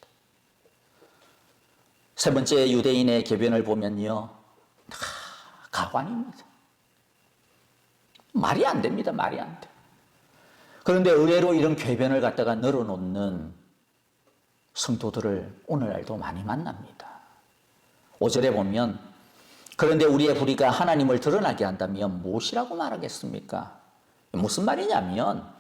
세 번째 유대인의 궤변을 보면요, 다 가관입니다. 말이 안 됩니다. 말이 안 돼. 그런데 의외로 이런 궤변을 갖다가 늘어놓는 성도들을 오늘날도 많이 만납니다. 5절에 보면 그런데 우리의 불의가 하나님을 드러나게 한다면 무엇이라고 말하겠습니까? 무슨 말이냐면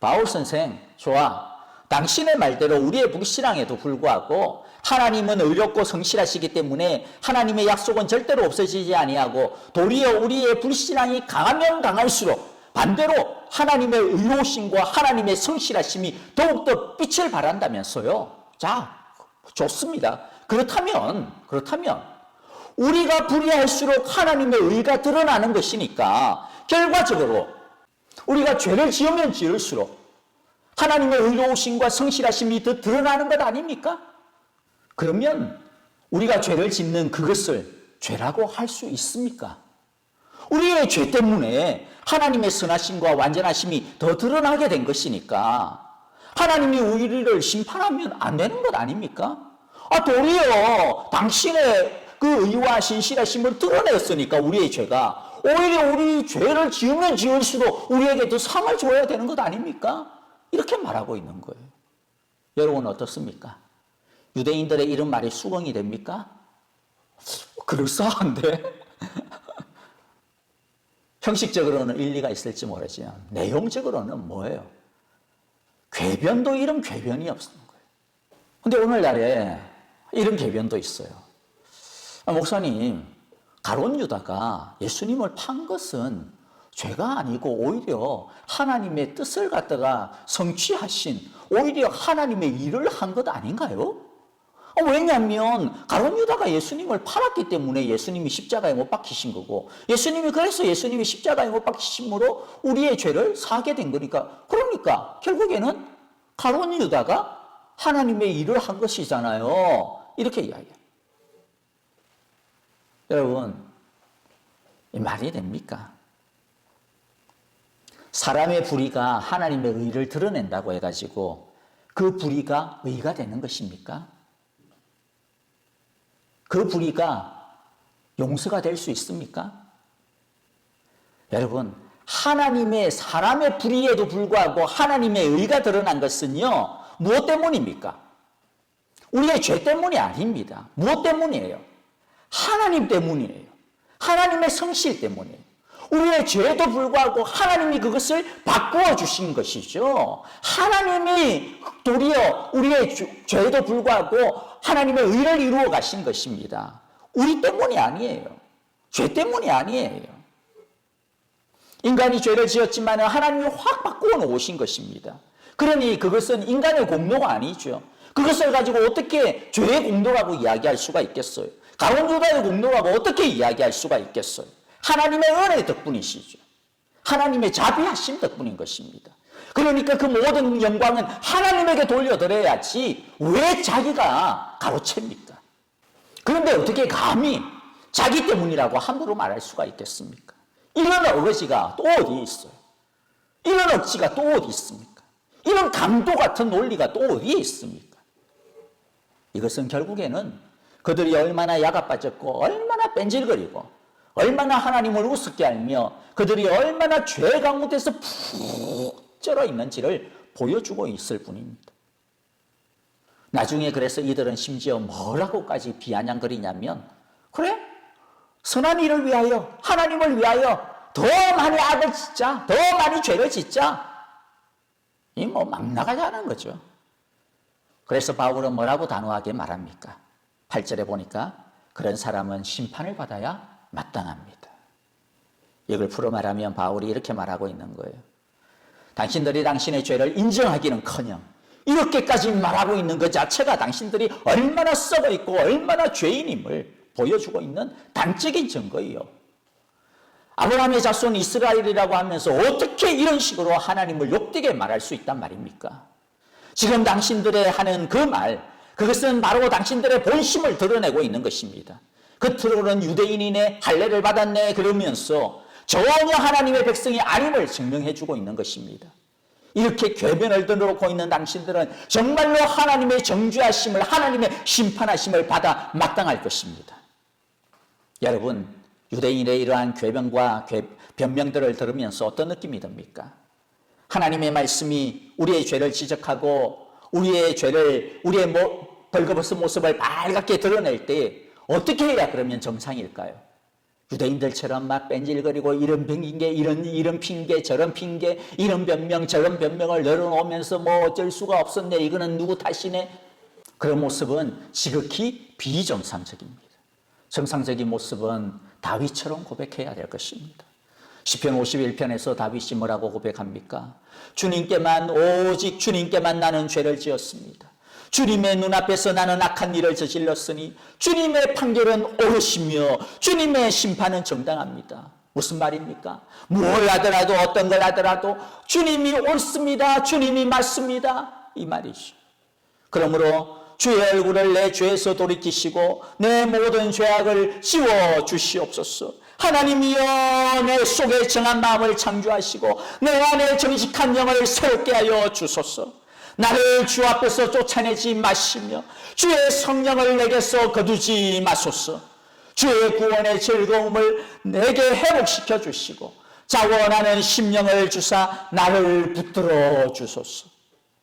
바울 선생, 좋아. 당신의 말대로 우리의 불신앙에도 불구하고 하나님은 의롭고 성실하시기 때문에 하나님의 약속은 절대로 없어지지 아니하고 도리어 우리의 불신앙이 강하면 강할수록 반대로 하나님의 의로우심과 하나님의 성실하심이 더욱더 빛을 발한다면서요. 자, 좋습니다. 그렇다면 우리가 불의할수록 하나님의 의가 드러나는 것이니까 결과적으로 우리가 죄를 지으면 지을수록 하나님의 의로우심과 성실하심이 더 드러나는 것 아닙니까? 그러면 우리가 죄를 짓는 그것을 죄라고 할 수 있습니까? 우리의 죄 때문에 하나님의 선하심과 완전하심이 더 드러나게 된 것이니까 하나님이 우리를 심판하면 안 되는 것 아닙니까? 도리어 당신의 그 의와 신실하심을 드러냈으니까 우리의 죄가 오히려 우리 죄를 지으면 지을수록 우리에게 더 상을 줘야 되는 것 아닙니까? 이렇게 말하고 있는 거예요. 여러분 어떻습니까? 유대인들의 이런 말이 수긍이 됩니까? 그럴싸한데? 형식적으로는 일리가 있을지 모르지만 내용적으로는 뭐예요? 궤변도 이런 궤변이 없는 거예요. 근데 오늘날에 이런 궤변도 있어요. 목사님, 가룟 유다가 예수님을 판 것은 죄가 아니고 오히려 하나님의 뜻을 갖다가 성취하신 오히려 하나님의 일을 한 것 아닌가요? 왜냐하면 가룟 유다가 예수님을 팔았기 때문에 예수님이 십자가에 못 박히신 거고 그래서 예수님이 십자가에 못 박히심으로 우리의 죄를 사하게 된 거니까 그러니까 결국에는 가룟 유다가 하나님의 일을 한 것이잖아요. 이렇게 이야기해요. 여러분, 이 말이 됩니까? 사람의 불의가 하나님의 의를 드러낸다고 해가지고 그 불의가 의가 되는 것입니까? 그 불의가 용서가 될 수 있습니까? 여러분, 사람의 불의에도 불구하고 하나님의 의가 드러난 것은요, 무엇 때문입니까? 우리의 죄 때문이 아닙니다. 무엇 때문이에요? 하나님 때문이에요. 하나님의 성실 때문이에요. 우리의 죄에도 불구하고 하나님이 그것을 바꾸어 주신 것이죠. 하나님이 도리어 우리의 죄에도 불구하고 하나님의 의를 이루어 가신 것입니다. 우리 때문이 아니에요. 죄 때문이 아니에요. 인간이 죄를 지었지만 하나님이 확 바꾸어 놓으신 것입니다. 그러니 그것은 인간의 공로가 아니죠. 그것을 가지고 어떻게 죄의 공로라고 이야기할 수가 있겠어요? 가룟 유다의 공로라고 어떻게 이야기할 수가 있겠어요? 하나님의 은혜 덕분이시죠. 하나님의 자비하심 덕분인 것입니다. 그러니까 그 모든 영광은 하나님에게 돌려드려야지 왜 자기가 가로챕니까? 그런데 어떻게 감히 자기 때문이라고 함부로 말할 수가 있겠습니까? 이런 어거지가 또 어디 있어요? 이런 억지가 또 어디 있습니까? 이런 강도 같은 논리가 또 어디에 있습니까? 이것은 결국에는 그들이 얼마나 야가 빠졌고 얼마나 뺀질거리고 얼마나 하나님을 우습게 알며 그들이 얼마나 죄 가운데서 푹 쩔어 있는지를 보여주고 있을 뿐입니다. 나중에 그래서 이들은 심지어 뭐라고까지 비아냥거리냐면 그래? 선한 일을 위하여 하나님을 위하여 더 많이 악을 짓자, 더 많이 죄를 짓자. 이 막 나가자는 거죠. 그래서 바울은 뭐라고 단호하게 말합니까? 8절에 보니까 그런 사람은 심판을 받아야 마땅합니다. 이걸 풀어 말하면 바울이 이렇게 말하고 있는 거예요. 당신들이 당신의 죄를 인정하기는커녕 이렇게까지 말하고 있는 것 자체가 당신들이 얼마나 썩어 있고 얼마나 죄인임을 보여주고 있는 단적인 증거예요. 아브라함의 자손 이스라엘이라고 하면서 어떻게 이런 식으로 하나님을 욕되게 말할 수 있단 말입니까? 지금 당신들의 하는 그 말, 그것은 바로 당신들의 본심을 드러내고 있는 것입니다. 겉으로는 유대인이네, 할례를 받았네 그러면서 전혀 하나님의 백성이 아님을 증명해주고 있는 것입니다. 이렇게 궤변을 들어놓고 있는 당신들은 정말로 하나님의 정죄하심을, 하나님의 심판하심을 받아 마땅할 것입니다. 여러분, 유대인의 이러한 궤변과 변명들을 들으면서 어떤 느낌이 듭니까? 하나님의 말씀이 우리의 죄를 지적하고 우리의 죄를, 우리의 벌거벗은 모습을 빨갛게 드러낼 때 어떻게 해야 그러면 정상일까요? 유대인들처럼 막 뺀질거리고 이런 핑계, 이런 핑계, 저런 핑계, 이런 변명, 저런 변명을 늘어놓으면서 뭐 어쩔 수가 없었네, 이거는 누구 탓이네. 그런 모습은 지극히 비정상적입니다. 정상적인 모습은 다윗처럼 고백해야 될 것입니다. 시편 51편에서 다윗이 뭐라고 고백합니까? 주님께만, 오직 주님께만 나는 죄를 지었습니다. 주님의 눈앞에서 나는 악한 일을 저질렀으니 주님의 판결은 옳으시며 주님의 심판은 정당합니다. 무슨 말입니까? 뭘 하더라도, 어떤 걸 하더라도 주님이 옳습니다, 주님이 맞습니다, 이 말이죠. 그러므로 주의 얼굴을 내 죄에서 돌이키시고 내 모든 죄악을 지워주시옵소서. 하나님이여, 내 속에 정한 마음을 창조하시고 내 안에 정직한 영을 새롭게 하여 주소서. 나를 주 앞에서 쫓아내지 마시며 주의 성령을 내게서 거두지 마소서. 주의 구원의 즐거움을 내게 회복시켜 주시고 자원하는 심령을 주사 나를 붙들어 주소서.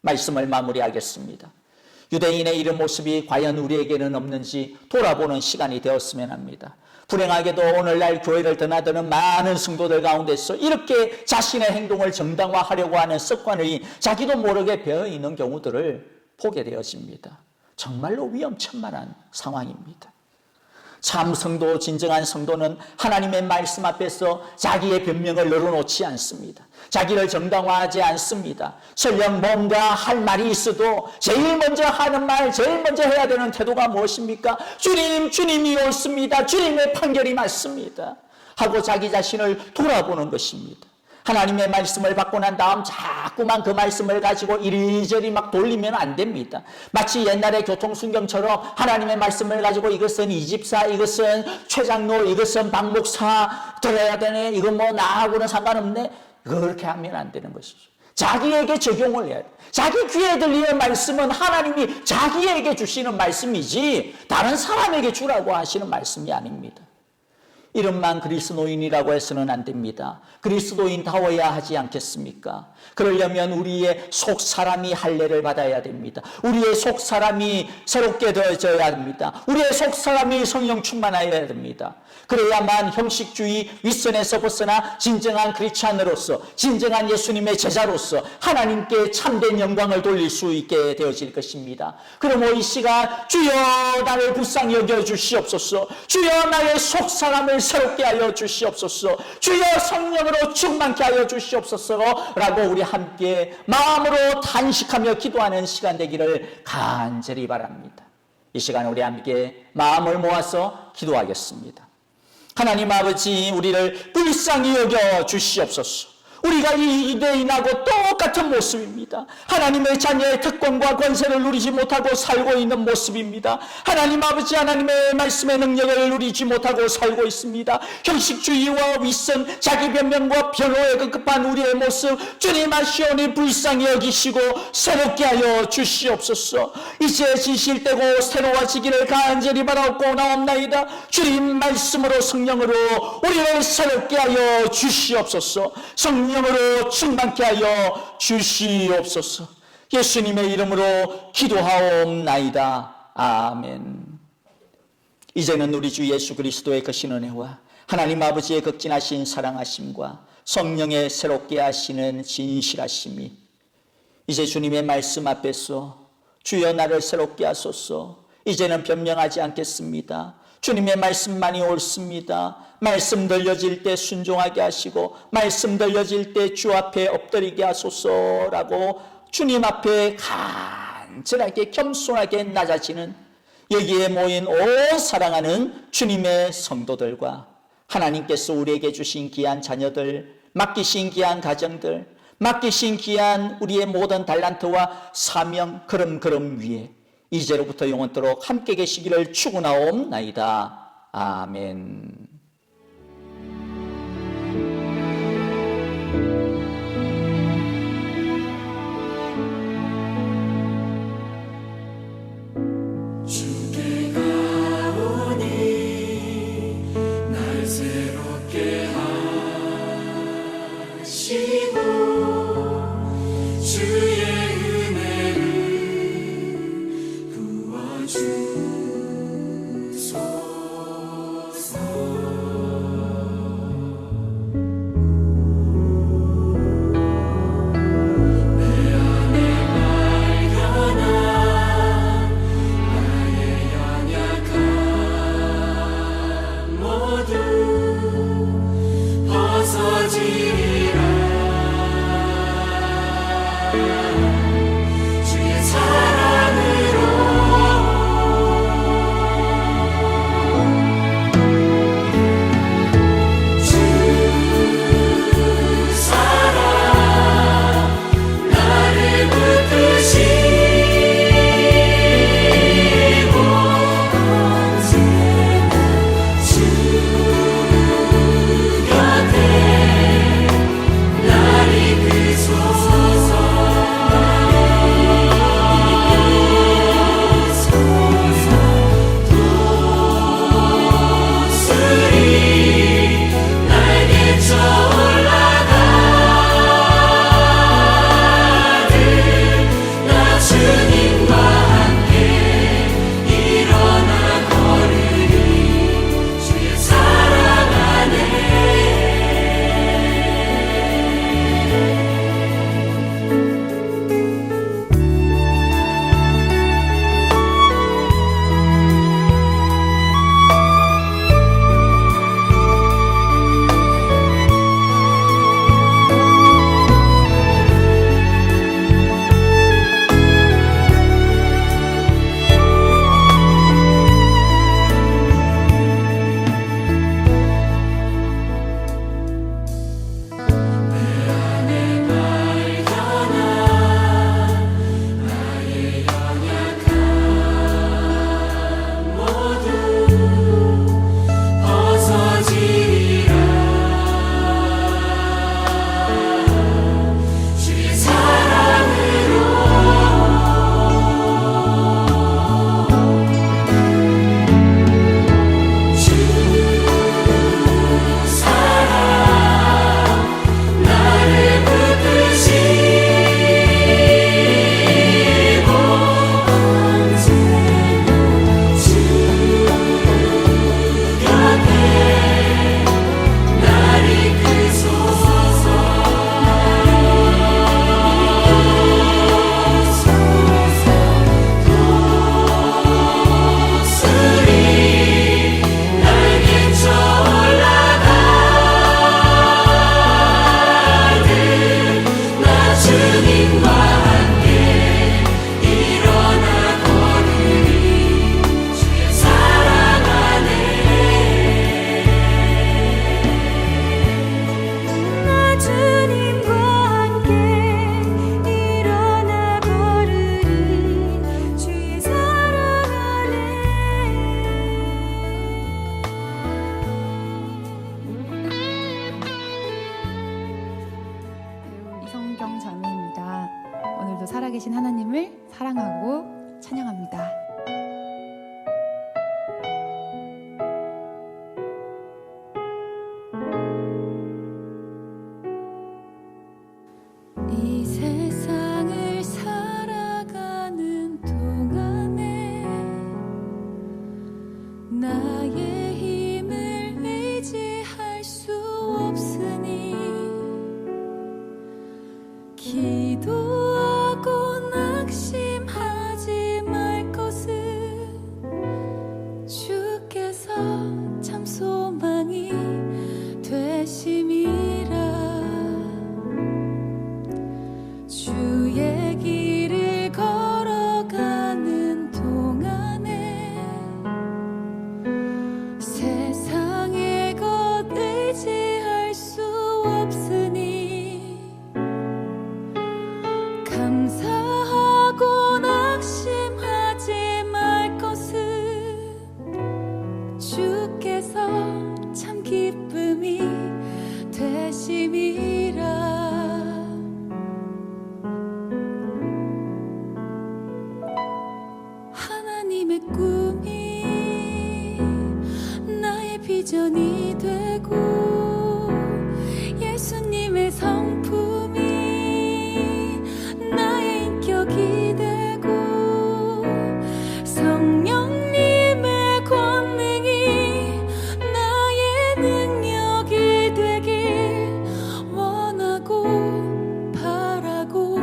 말씀을 마무리하겠습니다. 유대인의 이런 모습이 과연 우리에게는 없는지 돌아보는 시간이 되었으면 합니다. 불행하게도 오늘날 교회를 드나드는 많은 성도들 가운데서 이렇게 자신의 행동을 정당화하려고 하는 습관이 자기도 모르게 배어있는 경우들을 보게 되어집니다. 정말로 위험천만한 상황입니다. 참 성도, 진정한 성도는 하나님의 말씀 앞에서 자기의 변명을 늘어놓지 않습니다. 자기를 정당화하지 않습니다. 설령 뭔가 할 말이 있어도 제일 먼저 하는 말, 제일 먼저 해야 되는 태도가 무엇입니까? 주님, 주님이 옳습니다, 주님의 판결이 맞습니다 하고 자기 자신을 돌아보는 것입니다. 하나님의 말씀을 받고 난 다음 자꾸만 그 말씀을 가지고 이리저리 막 돌리면 안 됩니다. 마치 옛날의 교통순경처럼 하나님의 말씀을 가지고 이것은 이 집사, 이것은 최장로, 이것은 박 목사 들어야 되네, 이건 뭐 나하고는 상관없네, 그렇게 하면 안 되는 것이죠. 자기에게 적용을 해야 돼요. 자기 귀에 들리는 말씀은 하나님이 자기에게 주시는 말씀이지 다른 사람에게 주라고 하시는 말씀이 아닙니다. 이름만 그리스도인이라고 해서는 안 됩니다. 그리스도인다워야 하지 않겠습니까? 그러려면 우리의 속 사람이 할례를 받아야 됩니다. 우리의 속 사람이 새롭게 되어져야 합니다. 우리의 속 사람이 성령 충만하여야 됩니다. 그래야만 형식주의 윗선에서 벗어나 진정한 크리스찬으로서, 진정한 예수님의 제자로서 하나님께 참된 영광을 돌릴 수 있게 되어질 것입니다. 그러므로 이 시간 주여 나를 불쌍히 여겨 주시옵소서. 주여 나의 속 사람을 새롭게 하여 주시옵소서. 주여 성령으로 충만케 하여 주시옵소서 라고 우리 함께 마음으로 단식하며 기도하는 시간 되기를 간절히 바랍니다. 이 시간 우리 함께 마음을 모아서 기도하겠습니다. 하나님 아버지, 우리를 불쌍히 여겨 주시옵소서. 우리가 이 유대인하고 똑같은 모습입니다. 하나님의 자녀의 특권과 권세를 누리지 못하고 살고 있는 모습입니다. 하나님 아버지, 하나님의 말씀의 능력을 누리지 못하고 살고 있습니다. 형식주의와 윗선, 자기 변명과 변호에 급급한 우리의 모습 주님 아시오니 불쌍히 여기시고 새롭게 하여 주시옵소서. 이제 진실되고 새로워지기를 간절히 바라옵고 나옵나이다. 주님 말씀으로 성령으로 우리를 새롭게 하여 주시옵소서. 성령으로 충만케 하여 주시옵소서. 예수님의 이름으로 기도하옵나이다. 아멘. 이제는 우리 주 예수 그리스도의 크신 은혜와 하나님 아버지의 극진하신 사랑하심과 성령의 새롭게 하시는 진실하심이 이제 주님의 말씀 앞에서 주여 나를 새롭게 하소서. 이제는 변명하지 않겠습니다. 주님의 말씀만이 옳습니다. 말씀 들려질 때 순종하게 하시고 말씀 들려질 때 주 앞에 엎드리게 하소서라고 주님 앞에 간절하게 겸손하게 낮아지는 여기에 모인 온 사랑하는 주님의 성도들과 하나님께서 우리에게 주신 귀한 자녀들, 맡기신 귀한 가정들, 맡기신 귀한 우리의 모든 달란트와 사명 걸음 위에 이제로부터 영원토록 함께 계시기를 축원하옵나이다. 아멘.
살아계신 하나님을 사랑하고 찬양합니다.
이 세상을 살아가는 동안에 나의 힘을 의지할 수 없으니 기도하고 낙심하지 말 것은 주께서 참 소망이 되심이라. 주의 길을 걸어가는 동안에 세상의 것 의지할 수 없으니 감사하고 낙심하지 말 것은 주께서 참 기쁨이 되심이라. 하나님의 꿈이 나의 비전이 되고 예수님의 성품이 나의 인격이 되고 성령님의 권능이 나의 능력이 되길 원하고 바라고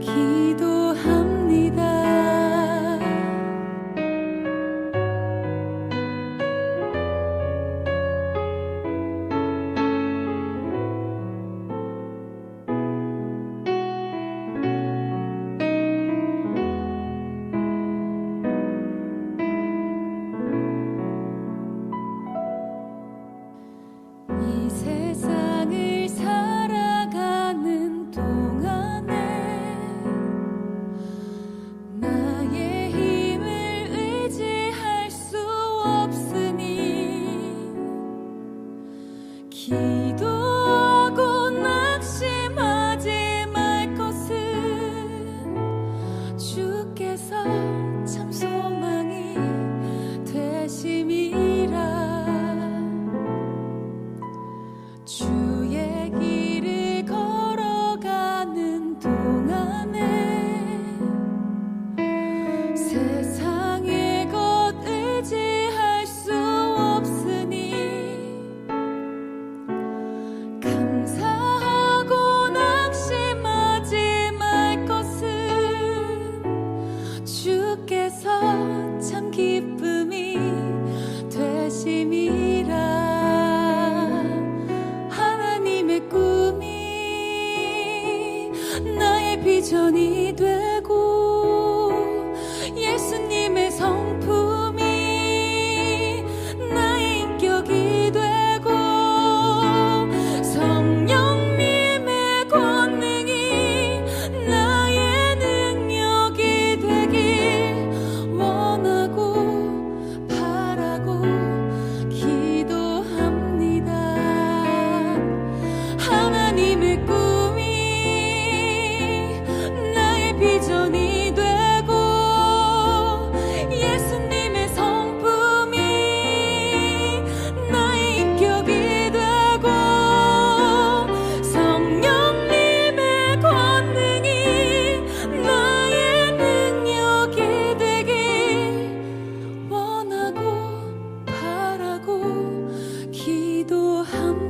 기도합니다. 이 세상을 살아가는 동안에 나의 힘을 의지할 수 없으니 기도하고 낙심하지 말 것은 주께서 참 소망이 되심이라. 주의 길을 걸어가는 동안에 세상의 것 의지할 수 없으니 감사하고 낙심하지 말 것은 주께서 참 기쁨이 되심이라. 하나님의 꿈이 나의 비전이 되고 예수님의 성품이 나의 인격이 되고 성령님의 권능이 나의 능력이 되길 원하고 바라고 기도합니다. 하나님의 꿈이 나의 비전이 되고 예수님의 성품이 나의 인격이 되고 성령님의 권능이 나의 능력이 되길 원하고 바라고 기도합니다.